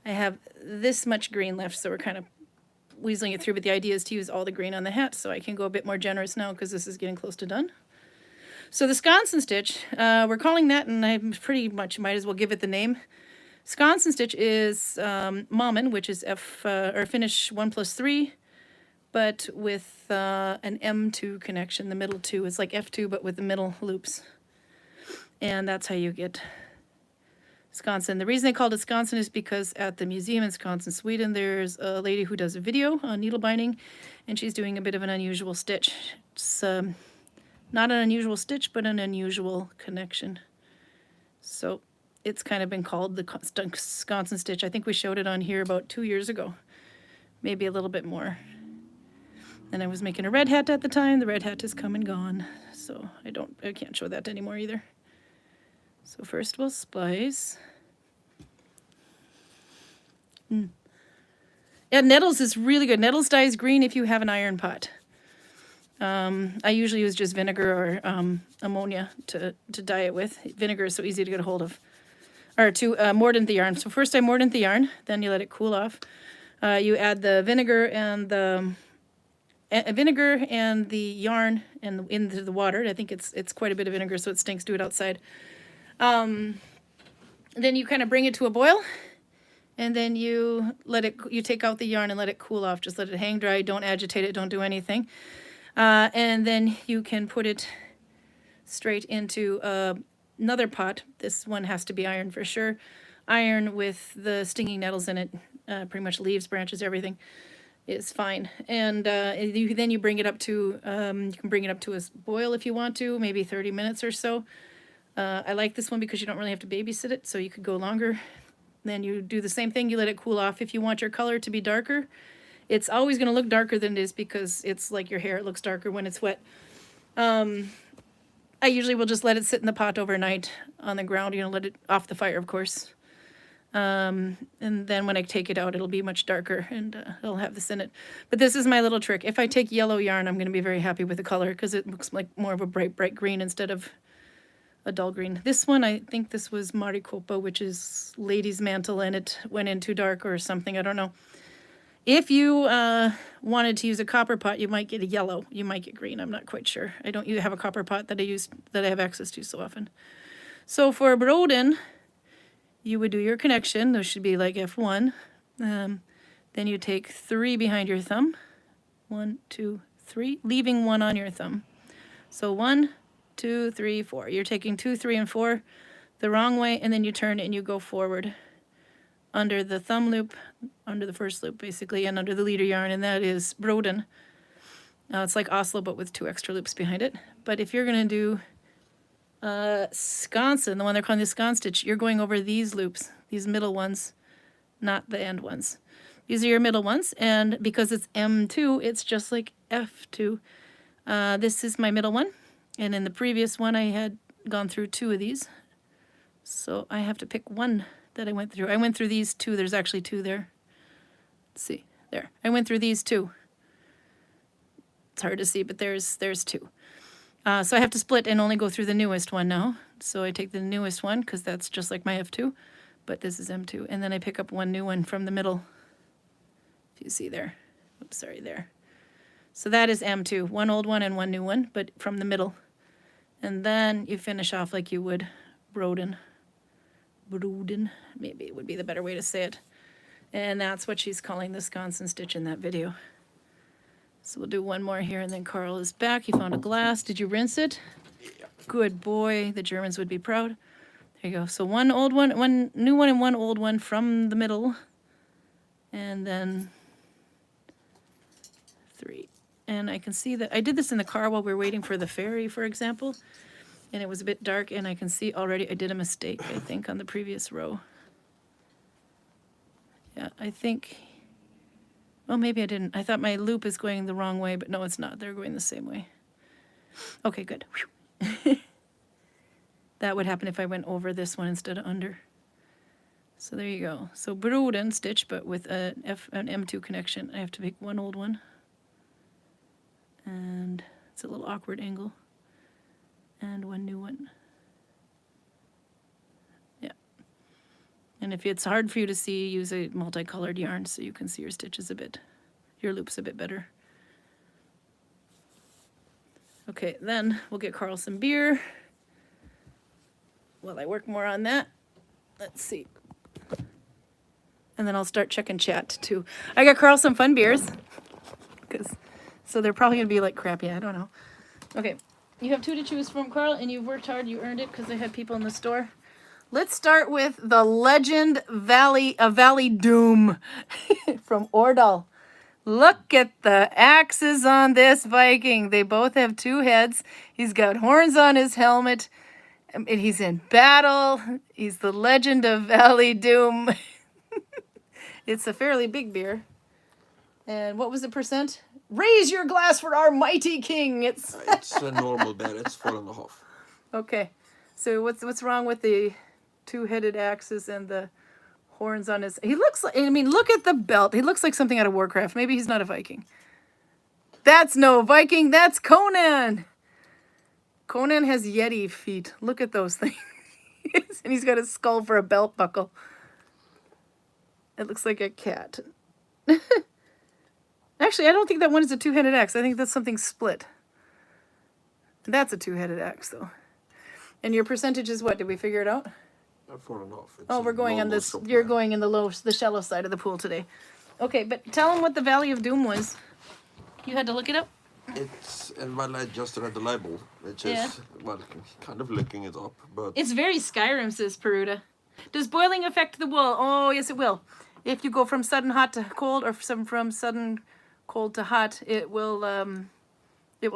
I have this much green left, so we're kind of weaseling it through, but the idea is to use all the green on the hat, so I can go a bit more generous now because this is getting close to done. So the Skansen stitch, we're calling that, and I pretty much might as well give it the name. Skansen stitch is Mommin, which is or Finnish 1+3, but with an M2 connection. The middle 2 is like F2, but with the middle loops. And that's how you get Skansen. The reason they called it Skansen is because at the museum in Skansen, Sweden, there's a lady who does a video on needle binding, and she's doing a bit of an unusual stitch. It's not an unusual stitch, but an unusual connection. So it's kind of been called the Skansen stitch. I think we showed it on here about 2 years ago, maybe a little bit more. And I was making a red hat at the time. The red hat has come and gone, so I can't show that anymore either. So first we'll splice. Yeah, nettles is really good. Nettles dyes green if you have an iron pot. I usually use just vinegar or ammonia to dye it with. Vinegar is so easy to get a hold of. Or to mordant the yarn. So first I mordant the yarn, then you let it cool off. You add the vinegar and the yarn into the water. I think it's quite a bit of vinegar, so it stinks. Do it outside. Then you kind of bring it to a boil, and then you take out the yarn and let it cool off. Just let it hang dry. Don't agitate it. Don't do anything. And then you can put it straight into another pot. This one has to be iron for sure. Iron with the stinging nettles in it, pretty much leaves, branches, everything is fine. And then you bring it up to, you can bring it up to a boil if you want to, maybe 30 minutes or so. I like this one because you don't really have to babysit it, so you could go longer. Then you do the same thing, you let it cool off. If you want your color to be darker, it's always going to look darker than it is because it's like your hair, it looks darker when it's wet. I usually will just let it sit in the pot overnight on the ground, let it off the fire, of course. And then when I take it out, it'll be much darker and it'll have this in it. But this is my little trick. If I take yellow yarn, I'm going to be very happy with the color because it looks like more of a bright green instead of a dull green. This one, I think this was Maricopa, which is lady's mantle, and it went in too dark or something. I don't know. If you wanted to use a copper pot, you might get a yellow. You might get green. I'm not quite sure. I don't have a copper pot that I have access to so often. So for Broden, you would do your connection. Those should be like F1. Then you take 3 behind your thumb. 1, 2, 3, leaving 1 on your thumb. So 1, 2, 3, 4. You're taking 2, 3, and 4 the wrong way, and then you turn and you go forward under the thumb loop, under the first loop basically, and under the leader yarn, and that is Broden. It's like Oslo, but with 2 extra loops behind it. But if you're going to do Skansen, the one they're calling the Skansen stitch, you're going over these loops, these middle ones, not the end ones. These are your middle ones, and because it's M2, it's just like F2. This is my middle one, and in the previous one I had gone through 2 of these, so I have to pick one that I went through. I went through these 2. There's actually 2 there. Let's see, there. I went through these 2. It's hard to see, but there's 2. So I have to split and only go through the newest one now. So I take the newest one because that's just like my F2, but this is M2. And then I pick up one new one from the middle. If you see there. Oops, sorry, there. So that is M2. One old one and one new one, but from the middle. And then you finish off like you would Broden. Broden, maybe it would be the better way to say it. And that's what she's calling the Skansen stitch in that video. So we'll do one more here, and then Karl is back. He found a glass. Did you rinse it? Yeah. Good boy. The Germans would be proud. There you go. So one old one, one new one, and one old one from the middle. And then 3. And I can see that I did this in the car while we were waiting for the ferry, for example. And it was a bit dark, and I can see already I did a mistake, I think, on the previous row. Yeah, I think... Well, maybe I didn't. I thought my loop is going the wrong way, but no, it's not. They're going the same way. Okay, good. That would happen if I went over this one instead of under. So there you go. So Broden stitch, but with an M2 connection. I have to make one old one. And it's a little awkward angle. And one new one. Yeah. And if it's hard for you to see, use a multicolored yarn so you can see your stitches a bit, your loops a bit better. Okay, then we'll get Karl some beer. While I work more on that, let's see. And then I'll start checking chat too. I got Karl some fun beers. So they're probably gonna be like crappy, I don't know. Okay, you have 2 to choose from, Karl, and you've worked hard, you earned it because I had people in the store. Let's start with the Legend Valley Doom from Ordal. Look at the axes on this Viking. They both have 2 heads. He's got horns on his helmet. And he's in battle. He's the Legend of Valley Doom. It's a fairly big beer. And what was the percent? Raise your glass for our mighty king. It's a normal beer. It's 4.5. Okay. So what's wrong with the 2-headed axes and the horns on his... He looks like... I mean, look at the belt. He looks like something out of Warcraft. Maybe he's not a Viking. That's no Viking. That's Conan. Conan has Yeti feet. Look at those things. And he's got a skull for a belt buckle. It looks like a cat. Actually, I don't think that one is a two-headed axe. I think that's something split. That's a two-headed axe, though. And your percentage is what? Did we figure it out? 4.5. It's Oh, we're going on normal this. shop You're there. going in the shallow side of the pool today. Okay, but tell them what the Valley of Doom was. You had to look it up? It's, well, I just read the label, which Yeah. is, well, kind of looking it up, but It's very Skyrim, says Peruta. Does boiling affect the wool? Oh, yes, it will. If you go from sudden hot to cold, or from sudden cold to hot, it will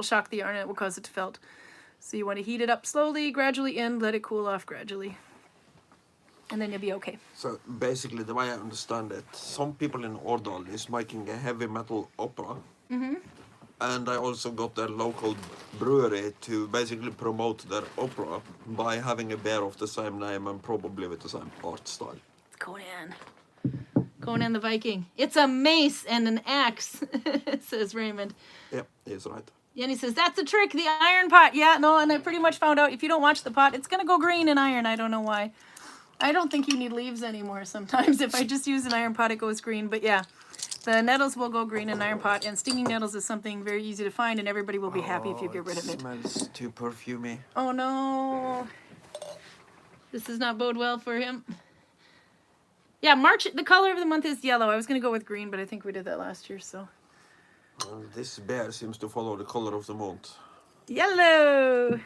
shock the yarn and it will cause it to felt. So you want to heat it up slowly, gradually in, let it cool off gradually. And then you'll be okay. so basically the way I understand it, some people in Årdal is making a heavy metal opera. And I also got their local brewery to basically promote their opera by having a beer of the same name and probably with the same art style. It's Conan. Conan the Viking. It's a mace and an axe, says Raymond. Yeah, he's right. Yanni says, that's a trick, the iron pot. Yeah, no, and I pretty much found out if you don't watch the pot, it's going to go green in iron. I don't know why. I don't think you need leaves anymore sometimes. If I just use an iron pot, it goes green. But yeah, the nettles will go green in an iron pot. And stinging nettles is something very easy to find, and everybody will be happy if you get rid of it. It smells too perfumey. Oh, no. This does not bode well for him. Yeah, March, the color of the month is yellow. I was going to go with green, but I think we did that last year, so. And this bear seems to follow the color of the month. Yellow!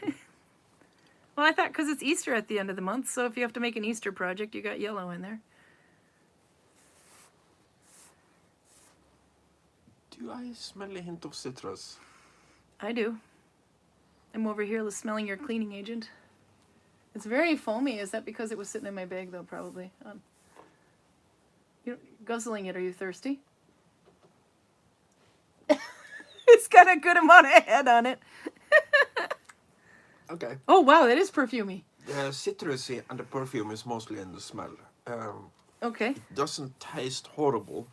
Well, I thought because it's Easter at the end of the month, so if you have to make an Easter project, you got yellow in there. Do I smell a hint of citrus? I do. I'm over here smelling your cleaning agent. It's very foamy. Is that because it was sitting in my bag, though, probably? You're guzzling it. Are you thirsty? It's got a good amount of head on it. Okay. Oh, wow, that is perfumey. The citrusy and the perfume is mostly in the smell. Okay. It doesn't taste horrible,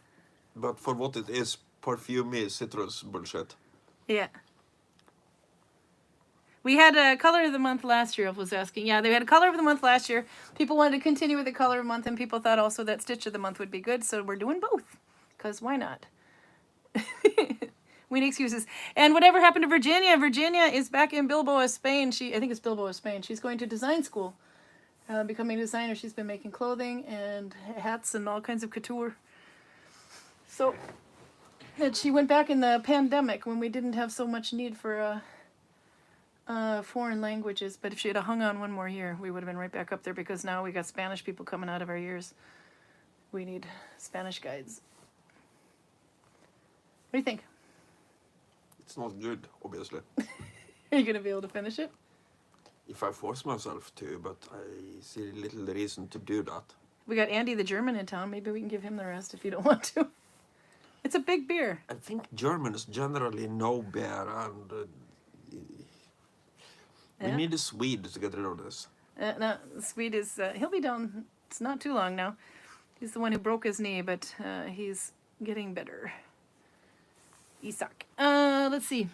but for what it is, perfumey citrus bullshit. Yeah. We had a color of the month last year, I was asking. Yeah, they had a color of the month last year. People wanted to continue with the color of the month, and people thought also that stitch of the month would be good, so we're doing both. Because why not? We need excuses. And whatever happened to Virginia? Virginia is back in Bilbao, Spain. I think it's Bilbao, Spain. She's going to design school, becoming a designer. She's been making clothing and hats and all kinds of couture. So, and she went back in the pandemic when we didn't have so much need for foreign languages. But if she had hung on one more year, we would have been right back up there, because now we got Spanish people coming out of our ears. We need Spanish guides. What do you think? It's not good, obviously. Are you going to be able to finish it? If I force myself to, but I see little reason to do that. We got Andy the German in town. Maybe we can give him the rest if you don't want to. It's a big beer. I think Germans generally know beer, and we Yeah. need a Swede to get rid of this. No, Swede is, he'll be down. It's not too long now. He's the one who broke his knee, but he's getting better. Isak. Let's see.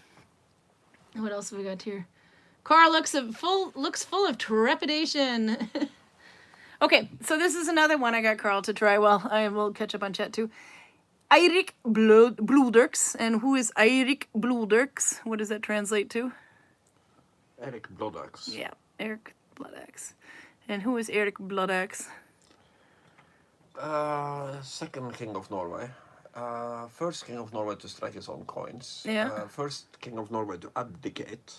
What else have we got here? Karl looks full of trepidation. Okay, so this is another one I got Karl to try. Well, I will catch up on chat too. Eirik Bloderks. And who is Eirik Bloderks? What does that translate to? Erik Bloodaxe. Yeah, Erik Bloodaxe. And who is Erik Bloodaxe? Second king of Norway. First king of Norway to strike his own coins. Yeah. First king of Norway to abdicate.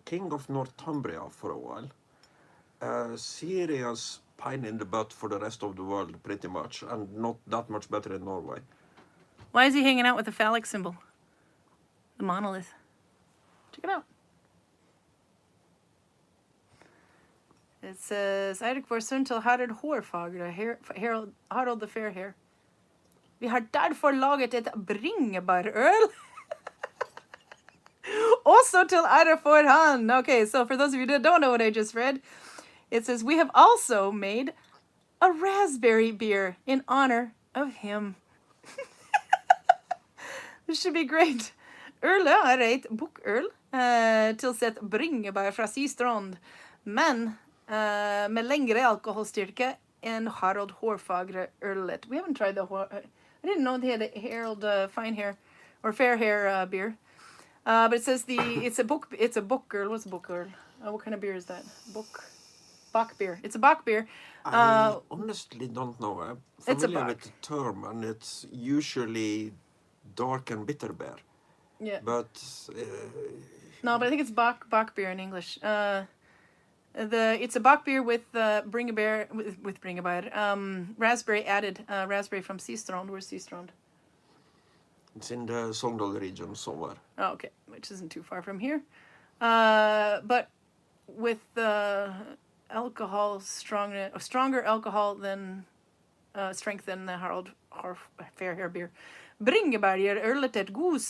King of Northumbria for a while. Serious pain in the butt for the rest of the world, pretty much, and not that much better in Norway. Why is he hanging out with the phallic symbol? The monolith. Check it out. It says, Eirik var sønn til Harald Hårfagre, Harald the Fairhair. Vi har derfor laget et bringebærøl. Also til ære for han. Okay, so for those of you that don't know what I just read, it says, we have also made a raspberry beer in honor of him. This should be great. Ølet er et bukkøl tilsett bringebær fra Sistrand, men med lengre alkoholstyrke enn Harald Hårfagre ølet. We haven't tried I didn't know they had a Harold fine hair or fair hair beer. But it says it's a book girl. What's a book girl? What kind of beer is that? Bock beer. It's a Bock beer. I honestly don't know. I'm It's a familiar Bock. with the term, and it's usually dark and bitter beer. Yeah. But No, but I think it's Bock beer in English. It's a Bock beer with bringebær with bringebær. Raspberry added. Raspberry from Seastrand. Where's Seastrand? it's in the Sogndal region somewhere. Oh, okay, which isn't too far from here. But with alcohol stronger alcohol than strength than the Harald fair hair beer. Bringebær gir ølet et god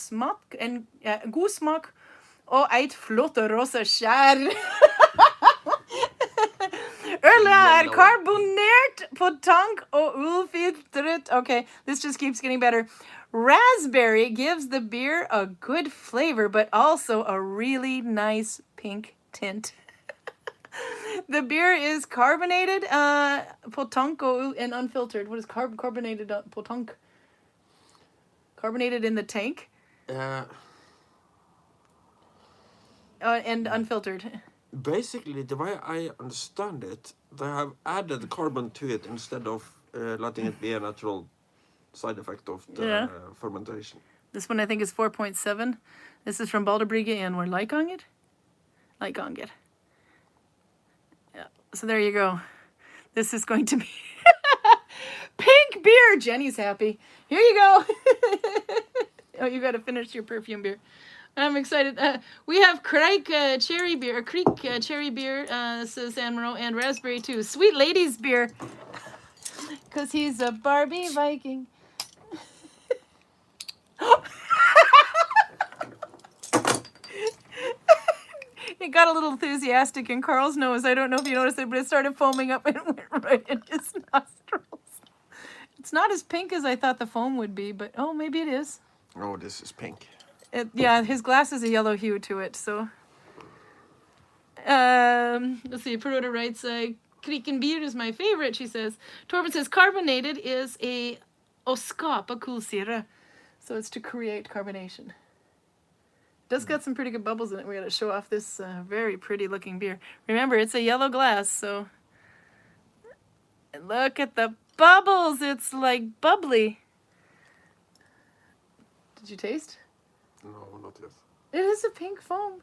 smak og eit flotte rosa skjær. Ølet karbonert på tank og ufiltret. Okay, this just keeps getting better. Raspberry gives the beer a good flavor, but also a really nice pink tint. The beer is carbonated, potanko, and unfiltered. What is carbonated potank? Carbonated in the tank? And unfiltered. Basically, the way I understand it, they have added carbon to it instead of letting it be a natural side effect of the fermentation. This one I think is 4.7. This is from Balderbrygge and we're Lykonget. Yeah, so there you go. This is going to be pink beer. Jenny's happy. Here you go. Oh, you got to finish your perfume beer. I'm excited. We have Creek cherry beer, cherry beer, says Anne Moreau, and raspberry too. Sweet ladies beer, because he's a Barbie Viking. It got a little enthusiastic in Karl's nose. I don't know if you noticed it, but it started foaming up and it went right in his nostrils. It's not as pink as I thought the foam would be, but oh, maybe it is. Oh, this is pink. Yeah, his glass is a yellow hue to it, so. Let's see, Peroda writes, Kriken beer is my favorite, she says. Torben says, carbonated is a skapa kulsyre. So it's to create carbonation. Does got some pretty good bubbles in it. We got to show off this very pretty looking beer. Remember, it's a yellow glass, so. And look at the bubbles. It's like bubbly. Did you taste? No, not yet. It is a pink foam.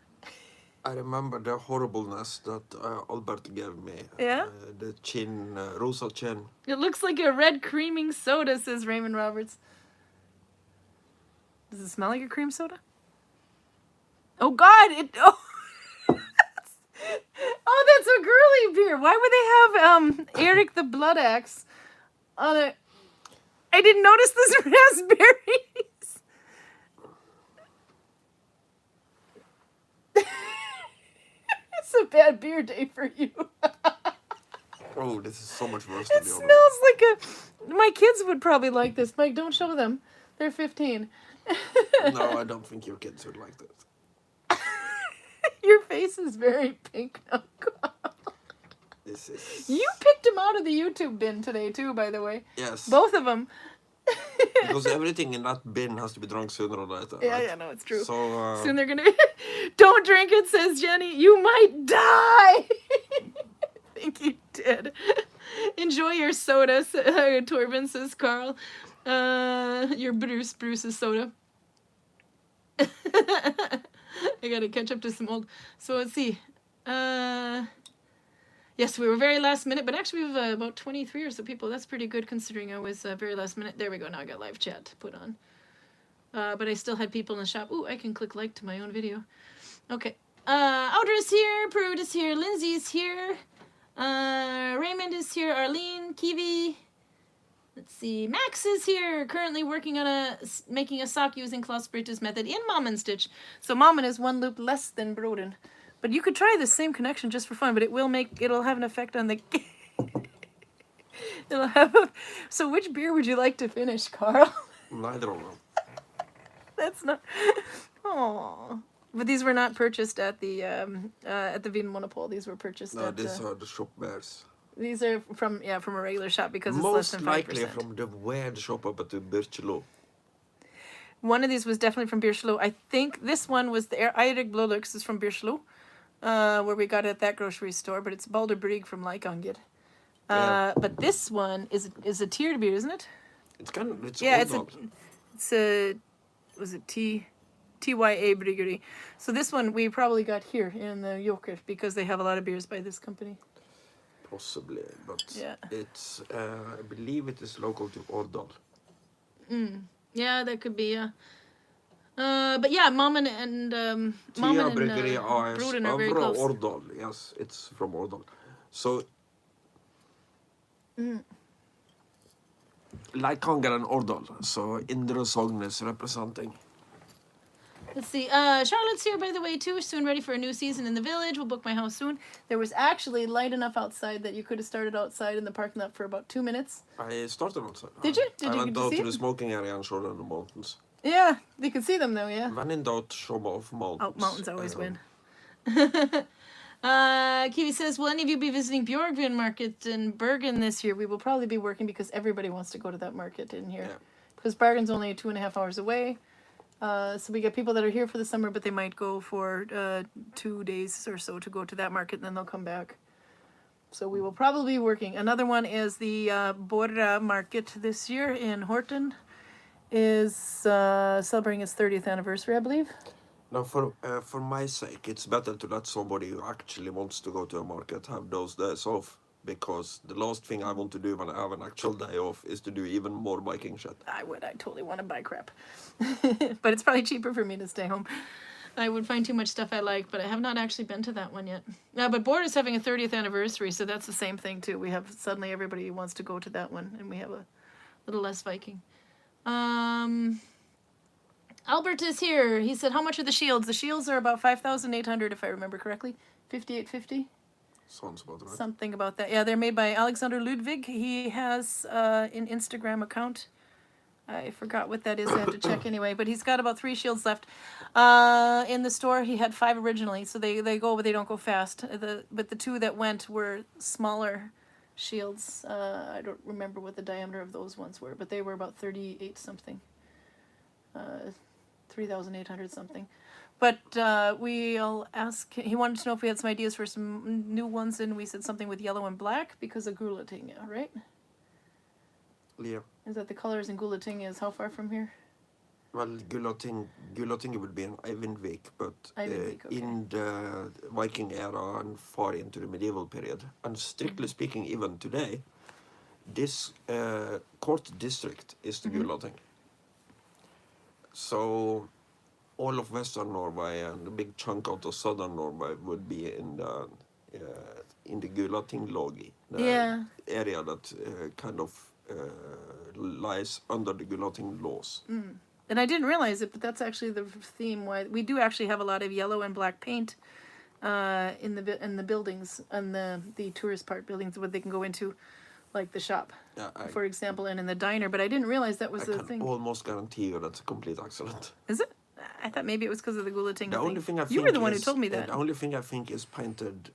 I remember the horribleness that Albert gave me. Yeah? The chin, rosa chin. It looks like a red creaming soda, says Raymond Roberts. Does it smell like a cream soda? Oh, God! Oh, that's a girly beer. Why would they have Eric the Blood Axe on it? I didn't notice this raspberries. It's a bad beer day for you. Oh, this is so much worse It than the other one. smells like a... My kids would probably like this. Mike, don't show them. They're 15. No, I don't think your kids would like that. Your face is very pink now. This is... You picked them out of the YouTube bin today, too, by the way. Yes. Both of them. Because everything in that bin has to be drunk sooner or later. Yeah, right? yeah, no, it's true. So, Soon they're gonna... Don't drink it, says Jenny. You might die. I think you did. Enjoy your soda, Torben, says Karl. Your Bruce's soda. I gotta catch up to some old... So let's see. Yes, we were very last minute, but actually we have about 23 or so people. That's pretty good considering I was very last minute. There we go. Now I got live chat to put on. But I still had people in the shop. Ooh, I can click like to my own video. Okay. Audra is here. Prude is here. Lindsay is here. Raymond is here. Arlene, Kiwi. Let's see. Max is here. Currently working on making a sock using Klaus Britta's method in Mommenstitch. So Mommen is one loop less than Broden. But you could try the same connection just for fun, but it'll have an effect on the... It'll have So which beer would you like to finish, Karl? neither of them. That's not... Aww. But these were not purchased at the Vinmonopol. These were purchased No, at... these are the shop bears. These are from a regular shop because it's less Most than 5%. likely from the weird shop up at the Birchelo. One of these was definitely from Birchelo. I think this one was the Eirik Blålux is from Birchelo, where we got it at that grocery store, but it's Balder Brig from Lykongen. Yeah. But this one is a tiered beer, isn't it? It's kind of, it's Yeah, old. it's a, was it TYA Bryggery. So this one we probably got here in the Joker because they have a lot of beers by this company. Possibly, but Yeah. it's, I believe it is local to Årdal. Yeah, that could be, yeah. But yeah, Mammen and Tia Bryggeri AS Broden are very Övre close. Årdal. Yes, it's from Årdal. So, Lykongen and Årdal. So, Indre Sogn is representing. Let's see. Charlotte's here, by the way, too. Soon ready for a new season in the village. We'll book my house soon. There was actually light enough outside that you could have started outside in the parking lot for about 2 minutes. I started outside. Did you? Did I you went get to out see to the it? smoking area and showed them the mountains. Yeah, you could see them though, yeah. When in doubt, show off mountains. Oh, mountains always win. Kiwi says, will any of you be visiting Björgvin Market in Bergen this year? We will probably be working because everybody wants to go to that market in here. Yeah. Because Bergen's only 2.5 hours away. So we get people that are here for the summer, but they might go for 2 days or so to go to that market, and then they'll come back. So we will probably be working. Another one is the Borra market this year in Horten. Is celebrating its 30th anniversary, I believe. Now, for my sake, it's better to let somebody who actually wants to go to a market have those days off. Because the last thing I want to do when I have an actual day off is to do even more Viking shit. I totally want to buy crap. But it's probably cheaper for me to stay home. I would find too much stuff I like, but I have not actually been to that one yet. Yeah, but Borra's having a 30th anniversary, so that's the same thing too. We have suddenly everybody wants to go to that one, and we have a little less Viking. Albert is here. He said, how much are the shields? The shields are about 5,800 if I remember correctly. 58.50. Sounds about right. Something about that. Yeah, they're made by Alexander Ludwig. He has an Instagram account. I forgot what that is. I have to check anyway. But he's got about 3 shields left. In the store, he had 5 originally. So they go, but they don't go fast. But the 2 that went were smaller shields. I don't remember what the diameter of those ones were, but they were about 38 something. 3,800 something. But we'll ask, he wanted to know if we had some ideas for some new ones, and we said something with yellow and black because of Gulatinga, right? Yeah. Is that the colors in Gulatinga is how far from here? Well, Gulatinga would be in Eivindvik, but Eivindvik, okay. in the Viking era and far into the medieval period, and strictly speaking, even today, this court district is the Gulating. So all of Western Norway and a big chunk out of Southern Norway would be in the Gulatinglogi, the area that kind of lies under the Gulating laws. And I didn't realize it, but that's actually the theme. Why we do actually have a lot of yellow and black paint in the buildings, and the tourist part buildings, where they can go into, like the shop, for example, and in the diner. But I didn't realize that was the thing. I can almost guarantee you that's a complete accident. Is it? I thought maybe it was because of the Gulating. The only thing I think you were the one who told me that. The only thing I think is painted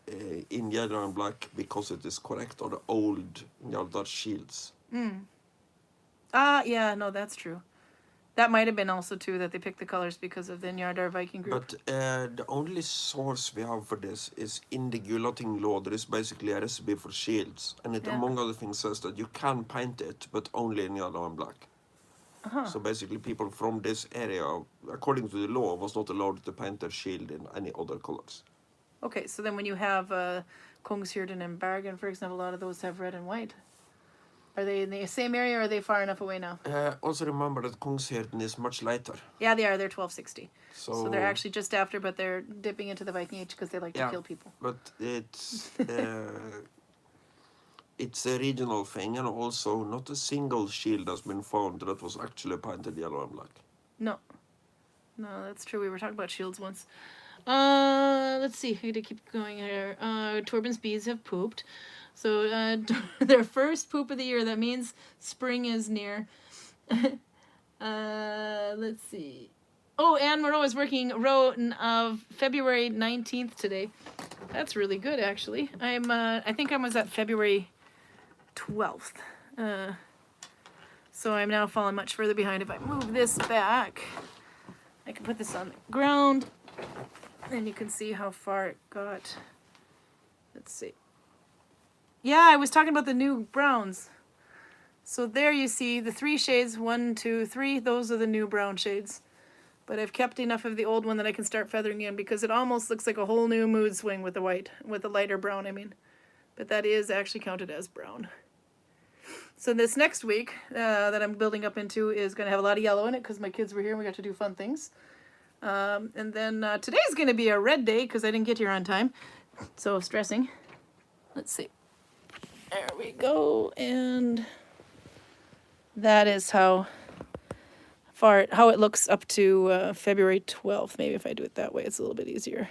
in yellow and black because it is correct are the old Njaldar shields. Yeah, no, that's true. That might have been also too that they picked the colors because of the Njardar Viking group. But the only source we have for this is in the Gulating law. There is basically a recipe for shields, and it among other things says that you can paint it, but only in yellow and black. So basically, people from this area, according to the law, was not allowed to paint their shield in any other colors. Okay, so then when you have Kungshyrden and Bergen, for example, a lot of those have red and white. Are they in the same area, or are they far enough away now? Also remember that Kungshyrden is much later. Yeah, they are. They're 1260. So they're actually just after, but they're dipping into the Viking Age because they like to kill people. But it's it's a regional thing, and also not a single shield has been found that was actually painted yellow and black. No, that's true. We were talking about shields once. Let's see. I gotta keep going here. Torben's bees have pooped. So their first poop of the year. That means spring is near. Let's see. Oh, and we're always working row of February 19th today. That's really good, actually. I think I was at February 12th. So I'm now falling much further behind. If I move this back, I can put this on the ground, and you can see how far it got. Let's see. Yeah, I was talking about the new browns. So there you see the 3 shades, 1, 2, 3. Those are the new brown shades. But I've kept enough of the old one that I can start feathering in, because it almost looks like a whole new mood swing with the white, with the lighter brown, I mean. But that is actually counted as brown. So this next week that I'm building up into is going to have a lot of yellow in it, because my kids were here and we got to do fun things. And then today's going to be a red day because I didn't get here on time. So stressing. Let's see. There we go. And that is how it looks up to February 12th. Maybe if I do it that way, it's a little bit easier.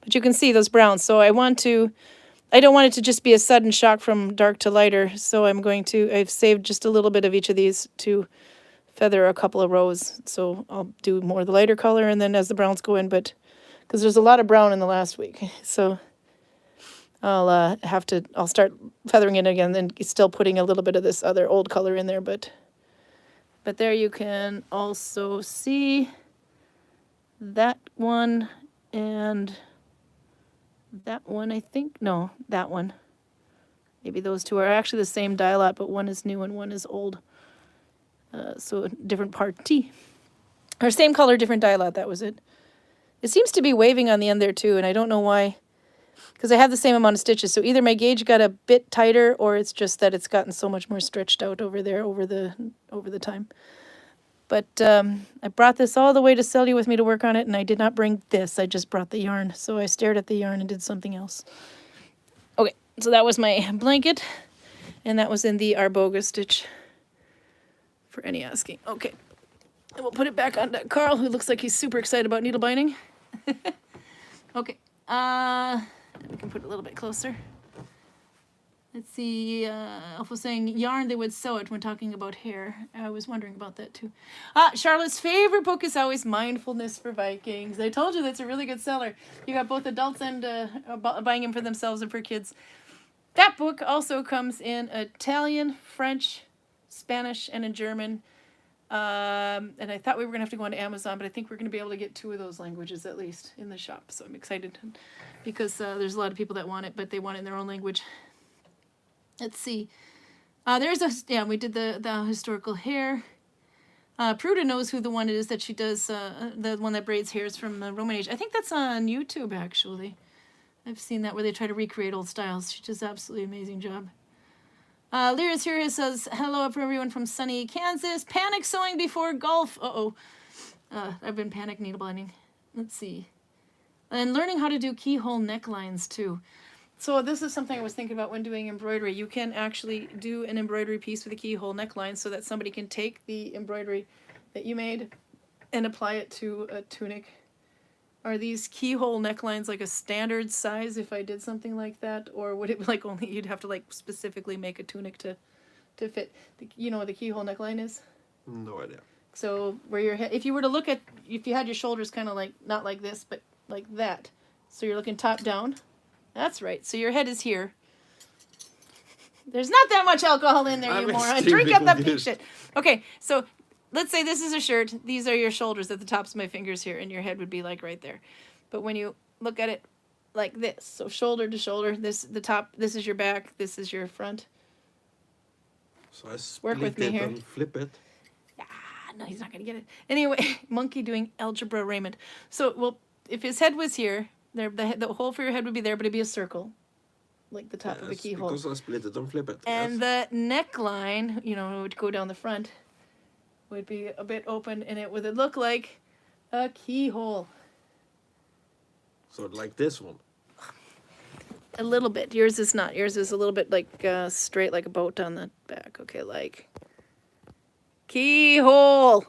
But you can see those browns. So I don't want it to just be a sudden shock from dark to lighter. So I've saved just a little bit of each of these to feather a couple of rows. So I'll do more of the lighter color and then as the browns go in, but because there's a lot of brown in the last week. So I'll start feathering it again, then still putting a little bit of this other old color in there, but there you can also see that one and that one, I think. No, that one. Maybe those two are actually the same dye lot, but one is new and one is old. So different part T. Or same color, different dye lot, that was it. It seems to be waving on the end there too, and I don't know why. Because I have the same amount of stitches, so either my gauge got a bit tighter, or it's just that it's gotten so much more stretched out over there over the time. But I brought this all the way to Selje with me to work on it, and I did not bring this. I just brought the yarn. So I stared at the yarn and did something else. Okay, so that was my blanket, and that was in the Arboga stitch, for any asking. Okay, and we'll put it back on to Karl, who looks like he's super excited about needle binding. Okay, we can put it a little bit closer. Let's see, Elf was saying yarn, they would sew it when talking about hair. I was wondering about that too. Charlotte's favorite book is always Mindfulness for Vikings. I told you that's a really good seller. You got both adults and buying them for themselves and for kids. That book also comes in Italian, French, Spanish, and in German. And I thought we were going to have to go onto Amazon, but I think we're going to be able to get 2 of those languages at least in the shop. So I'm excited because there's a lot of people that want it, but they want it in their own language. Let's see. We did the historical hair. Pruda knows who the one it is that she does, the one that braids hairs from the Roman age. I think that's on YouTube, actually. I've seen that where they try to recreate old styles. She does an absolutely amazing job. Lyra's here, who says, hello for everyone from sunny Kansas. Panic sewing before golf. I've been panic needle binding. Let's see. And learning how to do keyhole necklines, too. So this is something I was thinking about when doing embroidery. You can actually do an embroidery piece with a keyhole neckline so that somebody can take the embroidery that you made and apply it to a tunic. Are these keyhole necklines like a standard size if I did something like that? Or would it be like only you'd have to like specifically make a tunic to fit? You know what the keyhole neckline is? No idea. So where your head, if you were to look at, if you had your shoulders kind of like, not like this, but like that. So you're looking top down. That's right. So your head is here. There's not that much alcohol in there, you moron. Drink up that pink shit. Okay, so let's say this is a shirt. These are your shoulders at the tops of my fingers here, and your head would be like right there. But when you look at it like this, so shoulder to shoulder, this is your back, this is your front. So I split it and flip it. No, he's not going to get it. Anyway, monkey doing algebra Raymond. So, well, if his head was here, the hole for your head would be there, but it'd be a circle, like the top of a keyhole. Because I split it and flip it. And the neckline, would go down the front, would be a bit open, and it would look like a keyhole. So like this one? A little bit. Yours is not. Yours is a little bit like straight, like a boat on the back. Okay, like keyhole.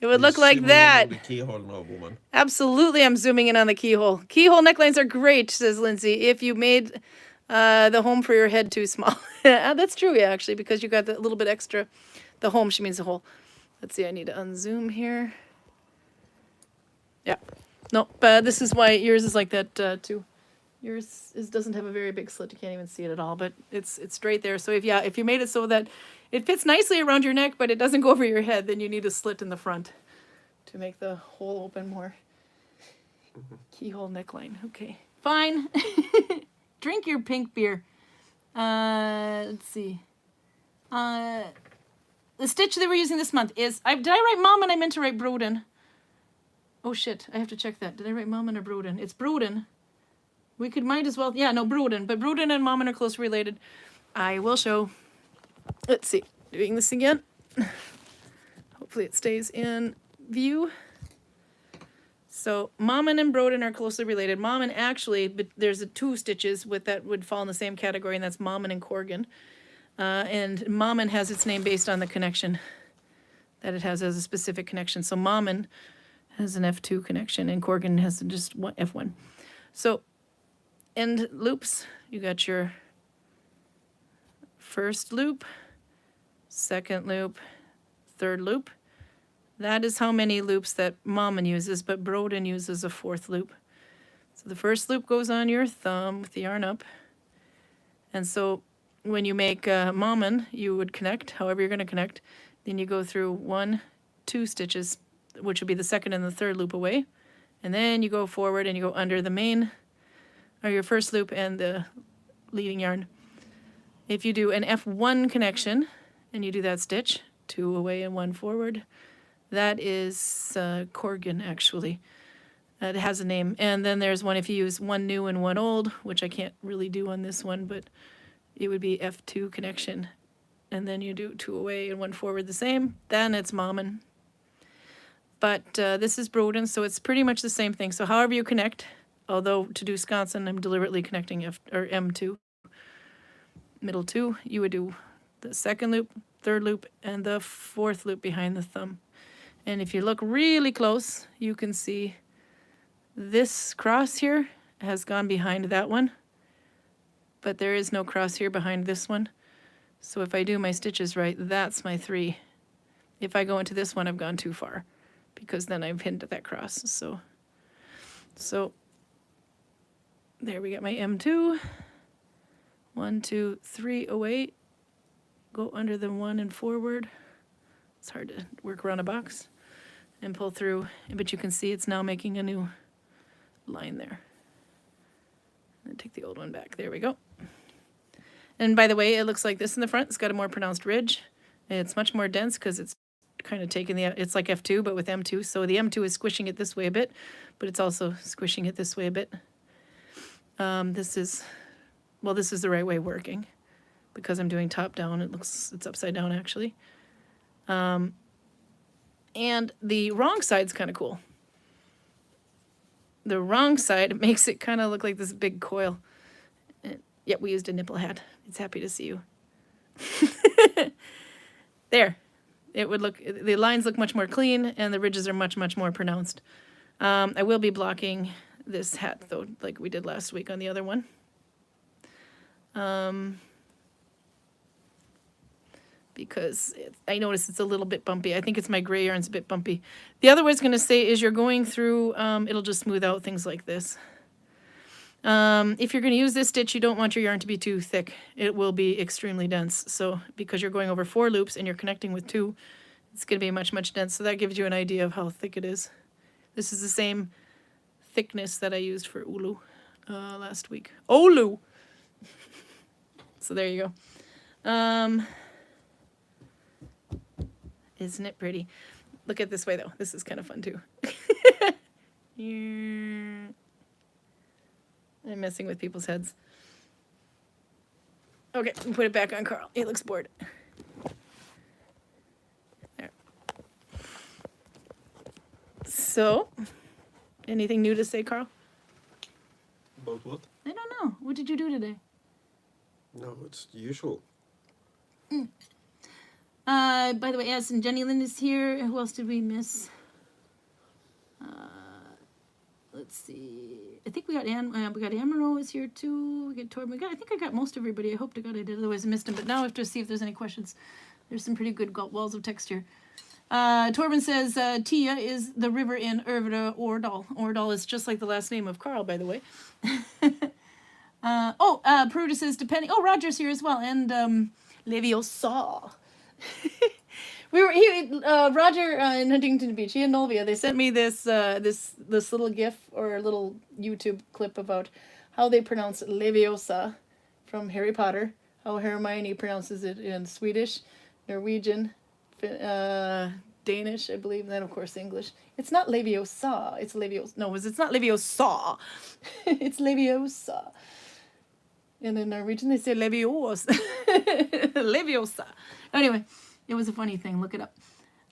It would look like that. The keyhole now, woman. Absolutely, I'm zooming in on the keyhole. Keyhole necklines are great, says Lindsay, if you made the home for your head too small. That's true, yeah, actually, because you got a little bit extra. The home, she means the hole. Let's see, I need to unzoom here. Yeah. No, but this is why yours is like that too. Yours doesn't have a very big slit. You can't even see it at all, but it's straight there. So if you made it so that it fits nicely around your neck, but it doesn't go over your head, then you need a slit in the front to make the hole open more. Keyhole neckline. Okay, fine. Drink your pink beer. Let's see. The stitch that we're using this month is, did I write Mom and I meant to write Broden? Oh shit, I have to check that. Did I write Mom or Broden? It's Broden. We might as well, yeah, no, Broden. But Broden and Mom are close related. I will show. Let's see, doing this again. Hopefully it stays in view. So Mammen and Broden are closely related. Mammen actually, but there's two stitches with that would fall in the same category, and that's Mammen and Korgen. And Mammen has its name based on the connection that it has as a specific connection. So Mammen has an F2 connection, and Korgen has just one F1. So end loops, you got your first loop, second loop, third loop. That is how many loops that Mammen uses, but Broden uses a fourth loop. So the first loop goes on your thumb with the yarn up. And so when you make Mammen, you would connect, however you're going to connect. Then you go through 1, 2 stitches, which would be the second and the third loop away. And then you go forward and you go under the main, or your first loop and the leading yarn. If you do an F1 connection and you do that stitch, 2 away and 1 forward, that is Korgen actually. It has a name. And then there's one if you use 1 new and 1 old, which I can't really do on this one, but it would be F2 connection. And then you do 2 away and 1 forward the same. Then it's Mammen. But this is Broden, so it's pretty much the same thing. So however you connect, although to do Skansen, I'm deliberately connecting M2, middle 2, you would do the second loop, third loop, and the fourth loop behind the thumb. And if you look really close, you can see this cross here has gone behind that one, but there is no cross here behind this one. So if I do my stitches right, that's my 3. If I go into this one, I've gone too far, because then I've hit that cross. So there we got my M2. 1, 2, 3 away. Go under the 1 and forward. It's hard to work around a box and pull through, but you can see it's now making a new line there. And take the old one back. There we go. And by the way, it looks like this in the front. It's got a more pronounced ridge. It's much more dense because it's kind of taking it's like F2, but with M2. So the M2 is squishing it this way a bit, but it's also squishing it this way a bit. This is the right way working. Because I'm doing top down, it's upside down actually. And the wrong side's kind of cool. The wrong side makes it kind of look like this big coil. Yep, we used a nipple hat. It's happy to see you. There. It would look, the lines look much more clean and the ridges are much, much more pronounced. I will be blocking this hat though, like we did last week on the other one. Because I notice it's a little bit bumpy. I think it's my gray yarn's a bit bumpy. The other way I was going to say is you're going through, it'll just smooth out things like this. If you're going to use this stitch, you don't want your yarn to be too thick. It will be extremely dense. So because you're going over 4 loops and you're connecting with 2, it's going to be much, much dense. So that gives you an idea of how thick it is. This is the same thickness that I used for Ulu last week. Olu! So there you go. Isn't it pretty? Look at this way though. This is kind of fun too. I'm messing with people's heads. Okay, put it back on Karl. He looks bored. There. So, anything new to say, Karl? About what? I don't know. What did you do today? No, it's usual. By the way, yes, and Jenny Lynn is here. Who else did we miss? Let's see. I think we got Amaro is here too. We got Torben. I think I got most everybody. I hope to God I did. Otherwise I missed him. But now I have to see if there's any questions. There's some pretty good walls of text here. Torben says Tia is the river in Övre Ordal. Ordal is just like the last name of Karl, by the way. Peruta says depending. Oh, Roger's here as well, and Leviosa. Roger in Huntington Beach. He and Nolvia. They sent me this little GIF or little YouTube clip about how they pronounce Leviosa from Harry Potter. How Hermione pronounces it in Swedish, Norwegian, Danish, I believe, and then of course English. It's not Leviosa. It's Leviosa. No, it's not Leviosa. It's Leviosa. And in Norwegian they say Leviosa. Leviosa. Anyway, it was a funny thing. Look it up.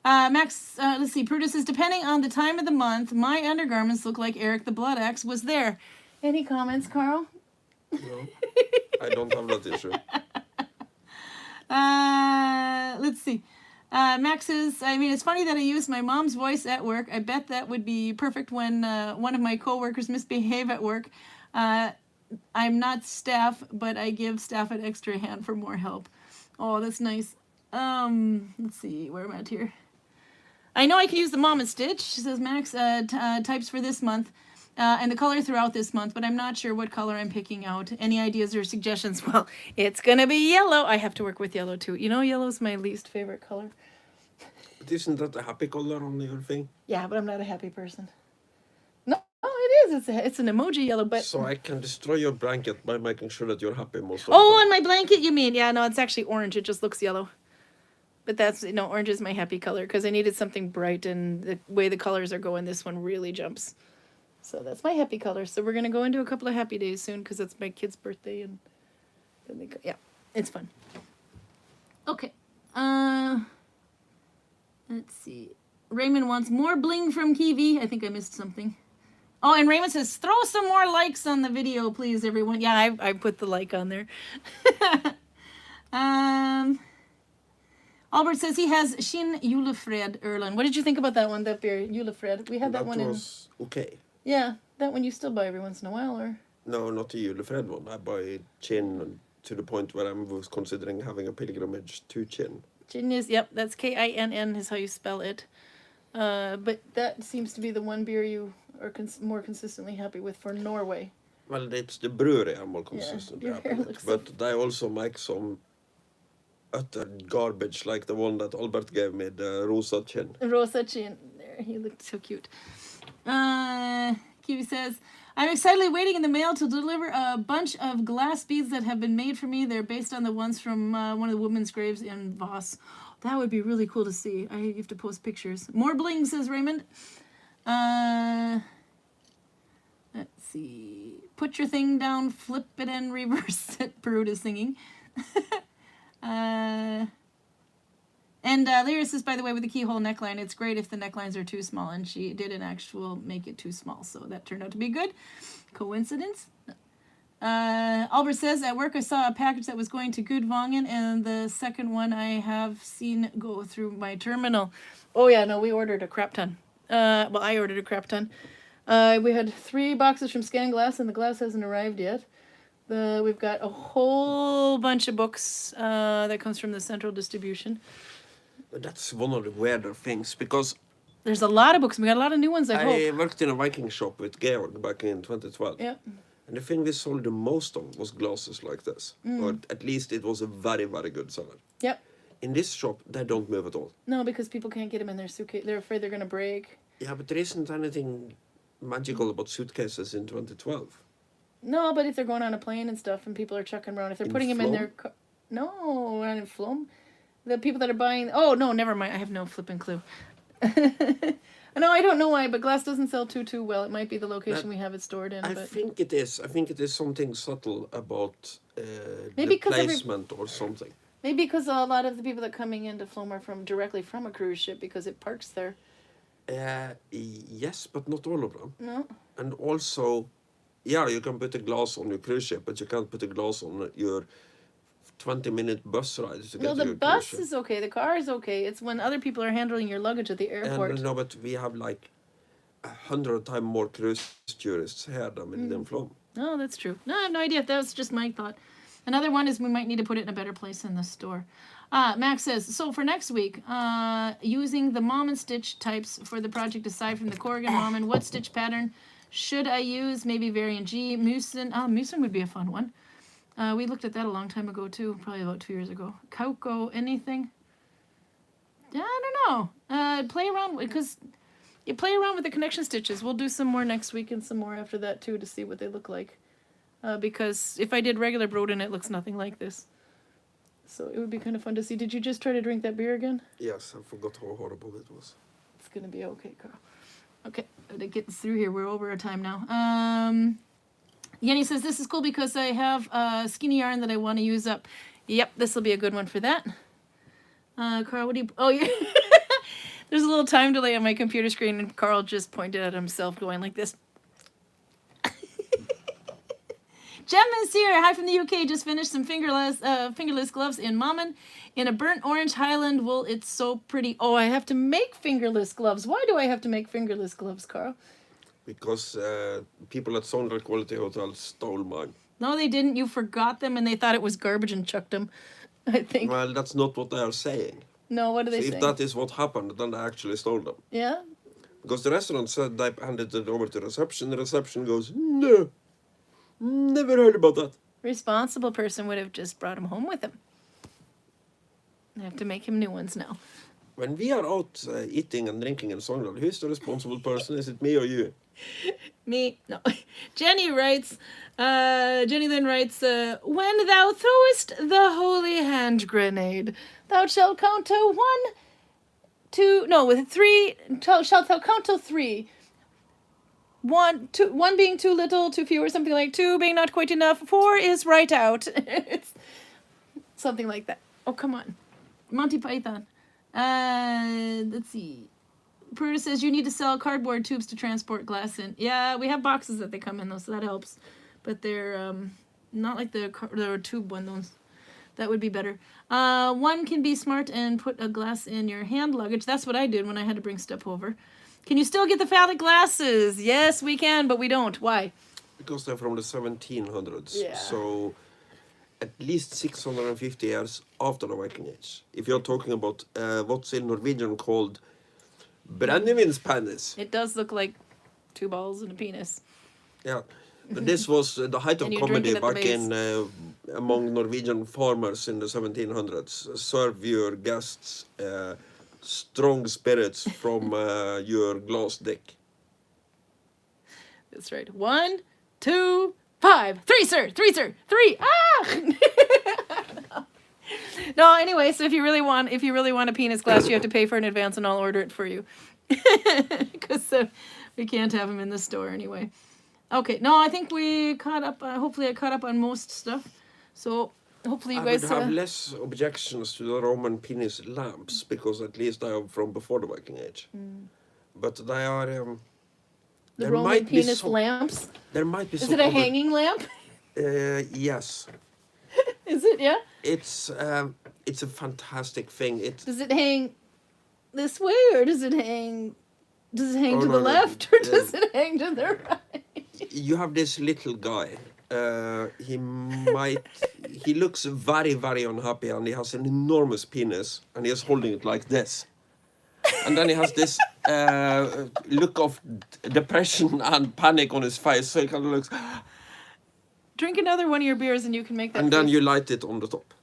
Max, let's see. Prudis says, depending on the time of the month, my undergarments look like Eric the Blood Axe was there. Any comments, Karl? No, I don't have that issue. Let's see. Max says, I mean, it's funny that I use my mom's voice at work. I bet that would be perfect when one of my coworkers misbehave at work. I'm not staff, but I give staff an extra hand for more help. Oh, that's nice. Let's see, where am I at here? I know I can use the Mama Stitch, says Max, types for this month, and the color throughout this month, but I'm not sure what color I'm picking out. Any ideas or suggestions? Well, it's gonna be yellow. I have to work with yellow too. You know, yellow's my least favorite color. But isn't that a happy color on your thing? Yeah, but I'm not a happy person. No, it is. It's an emoji yellow, but... So I can destroy your blanket by making sure that you're happy most of the Oh, time. on my blanket, you mean? Yeah, no, it's actually orange. It just looks yellow. But that's, no, orange is my happy color because I needed something bright, and the way the colors are going, this one really jumps. So that's my happy color. So we're going to go into a couple of happy days soon because it's my kid's birthday, and then they go, yeah, it's fun. Okay. Let's see. Raymond wants more bling from Kiwi. I think I missed something. Oh, and Raymond says, throw some more likes on the video, please, everyone. Yeah, I put the like on there. Albert says he has Shin Julefred Erland. What did you think about that one, that beer, Julefred? We had that one in... That was okay. Yeah, that one you still buy every once in a while, or... No, not the Julefred one. I buy Chin to the point where I was considering having a pilgrimage to Chin. Chin is, yep, that's Kinn is how you spell it. But that seems to be the one beer you are more consistently happy with for Norway. Well, it's the brewery I'm more consistently your happy hair with. looks But they also make some utter garbage like the one that Albert gave me, the Rosa Chin. Rosa Chin. There, he looked so cute. Kiwi says, I'm excitedly waiting in the mail to deliver a bunch of glass beads that have been made for me. They're based on the ones from one of the women's graves in Voss. That would be really cool to see. I have to post pictures. More bling, says Raymond. Let's see. Put your thing down, flip it and reverse it. Brood is singing. And Lyra says, by the way, with the keyhole neckline, it's great if the necklines are too small, and she did an actual make it too small, so that turned out to be good. Coincidence? Albert says, at work I saw a package that was going to Gudvangen, and the second one I have seen go through my terminal. Oh yeah, no, we ordered a crap ton. Well, I ordered a crap ton. We had 3 boxes from Scan Glass, and the glass hasn't arrived yet. We've got a whole bunch of books that comes from the central distribution. That's one of the weirder things, because There's a lot of books. We got a lot of new ones, I I hope. worked in a Viking shop with Georg back in 2012. Yeah. And the thing we sold the most of was glasses like this. Or at least it was a very, very good seller. Yep. In this shop, they don't move at all. No, because people can't get them in their suitcase. They're afraid they're going to break. Yeah, but there isn't anything magical about suitcases in 2012. No, but if they're going on a plane and stuff and people are chucking around, if they're In putting them in their... No, not in Flum. The people that are buying... Oh, no, never mind. I have no flipping clue. No, I don't know why, but glass doesn't sell too well. It might be the location we have it stored in. I think it is. I think it is something subtle about Maybe the 'cause placement or something. Maybe because a lot of the people that are coming into Flum are directly from a cruise ship because it parks there. Yes, but not all of them. No? And also, yeah, you can put a glass on your cruise ship, but you can't put a glass on your 20-minute bus ride to get No, to the your bus cruise ship. is okay. The car is okay. It's when other people are handling your luggage at the airport. And no, but we have like 100 times more cruise tourists here than in Flum. No, that's true. No, I have no idea. That was just my thought. Another one is we might need to put it in a better place in the store. Max says, so for next week, using the mom and stitch types for the project aside from the Corrigan mom and what stitch pattern should I use? Maybe variant G, Musen. Musen would be a fun one. We looked at that a long time ago too, probably about 2 years ago. Kauko, anything? I don't know. Play around because you play around with the connection stitches. We'll do some more next week and some more after that too to see what they look like. Because if I did regular Broden, it looks nothing like this. So it would be kind of fun to see. Did you just try to drink that beer again? Yes, I forgot how horrible it was. It's going to be okay, Karl. Okay, to get through here. We're over our time now. Yenny says, this is cool because I have skinny yarn that I want to use up. Yep, this will be a good one for that. Karl, what do you... Oh, yeah. There's a little time delay on my computer screen, and Karl just pointed at himself going like this. Jem is here. Hi from the UK. Just finished some fingerless gloves in Mammen in a burnt orange Highland wool. It's so pretty. Oh, I have to make fingerless gloves. Why do I have to make fingerless gloves, Karl? Because people at Sondra Quality Hotel stole mine. No, they didn't. You forgot them and they thought it was garbage and chucked them, I think. Well, that's not what they are saying. No, what are they So saying? if that is what happened, then they actually stole them. Yeah? Because the restaurant said they handed it over to reception. The reception goes, no, never heard about that. Responsible person would have just brought him home with him. I have to make him new ones now. When we are out eating and drinking in Sogndal, who's the responsible person? Is it me or you? Me? No. Jenny writes, Jenny then writes, when thou throwest the holy hand grenade, thou shalt count to 1, 2, no, with 3, shalt thou count till 3. 1 being too little, too few, or something like 2 being not quite enough, 4 is right out. It's something like that. Oh, come on. Monty Python. Let's see. Pruda says you need to sell cardboard tubes to transport glass in. Yeah, we have boxes that they come in though, so that helps. But they're not like the tube one. Those that would be better. One can be smart and put a glass in your hand luggage. That's what I did when I had to bring stuff over. Can you still get the phallic glasses? Yes, we can, but we don't. Why? Because they're from the 1700s. Yeah. So at least 650 years after the Viking Age. If you're talking about what's in Norwegian called brennevinspennis. It does look like 2 balls and a penis. Yeah. But this was the height of And you drink comedy it at the back base. in among Norwegian farmers in the 1700s. Serve your guests strong spirits from your glass dick. That's right. 1, 2, 5. 3, sir. 3, sir. 3. Ah! No, anyway, so if you really want a penis glass, you have to pay for it in advance, and I'll order it for you. Because we can't have them in the store anyway. Okay, no, I think we caught up. Hopefully, I caught up on most stuff. So hopefully, you guys would have less objections to the Roman penis lamps because at least they are from before the Viking Age. But they are. The Roman penis lamps. There might be. Is it a hanging lamp? Yes. Is it? Yeah. It's a fantastic thing. Does it hang this way or does it hang? Does it hang to no, the no, left or does it hang to the right? You have this little guy. He looks very, very unhappy, and he has an enormous penis, and he is holding it like this. And then he has this look of depression and panic on his face, so he kind of looks. Drink another one of your beers, and you can make that. And then you light it on the top.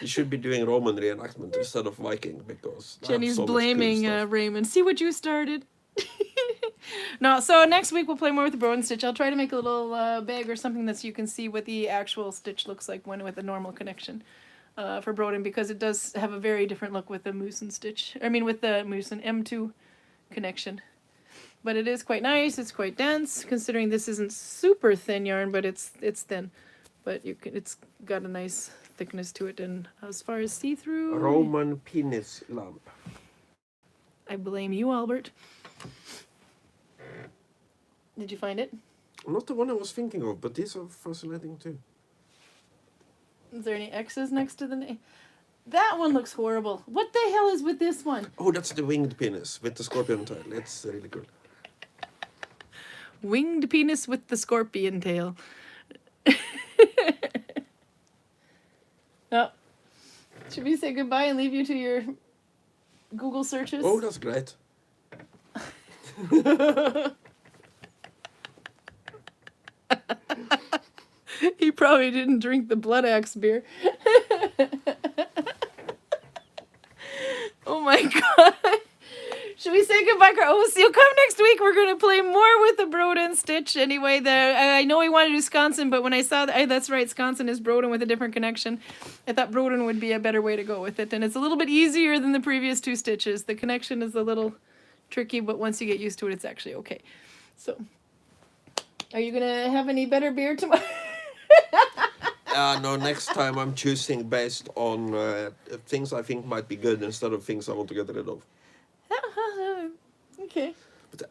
You should be doing Roman reenactment instead of Viking because Jenny's so blaming cool Raymond. See what you started. No, so next week we'll play more with the Broden stitch. I'll try to make a little bag or something that you can see what the actual stitch looks like when with a normal connection for Broden, because it does have a very different look with the Musen stitch. I mean with the Musen M2 connection. But it is quite nice. It's quite dense, considering this isn't super thin yarn, but it's thin. But it's got a nice thickness to it, and as far as see-through, Roman penis lamp. I blame you, Albert. Did you find it? Not the one I was thinking of, but these are fascinating too. Is there any X's next to the name? That one looks horrible. What the hell is with this one? Oh, that's the winged penis with the scorpion tail. It's really cool. Winged penis with the scorpion tail. Oh. Should we say goodbye and leave you to your Google searches? Oh, that's great. He probably didn't drink the Blood Axe beer. Oh my god. Should we say goodbye, Karl? Oh, so you'll come next week. We're going to play more with the Broden Stitch anyway. I know we wanted to do Skansen, but when I saw that, that's right, Skansen is Broden with a different connection. I thought Broden would be a better way to go with it. And it's a little bit easier than the previous 2 stitches. The connection is a little tricky, but once you get used to it, it's actually okay. So, are you going to have any better beer tomorrow? No, next time I'm choosing based on things I think might be good instead of things I want to get rid of. Okay. But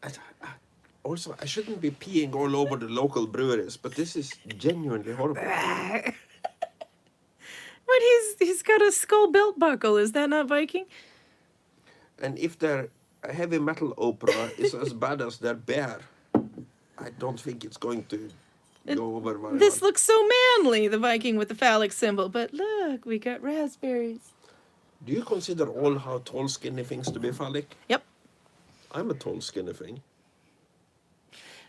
also, I shouldn't be peeing all over the local breweries, but this is genuinely horrible. But he's got a skull belt buckle. Is that not Viking? And if their heavy metal opera is as bad as their bear, I don't think it's going to go over very This well. looks so manly, the Viking with the phallic symbol. But look, we got raspberries. Do you consider all how tall, skinny things to be phallic? Yep. I'm a tall, skinny thing.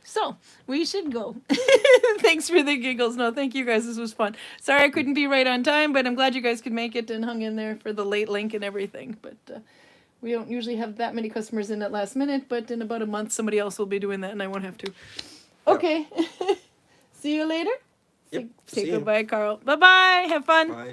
So, we should go. Thanks for the giggles. No, thank you guys. This was fun. Sorry I couldn't be right on time, but I'm glad you guys could make it and hung in there for the late link and everything. But we don't usually have that many customers in at last minute, but in about a month, somebody else will be doing that, and I won't have to. Okay. See you later. Yep. Say See you. goodbye, Karl. Bye-bye. Have fun. Bye.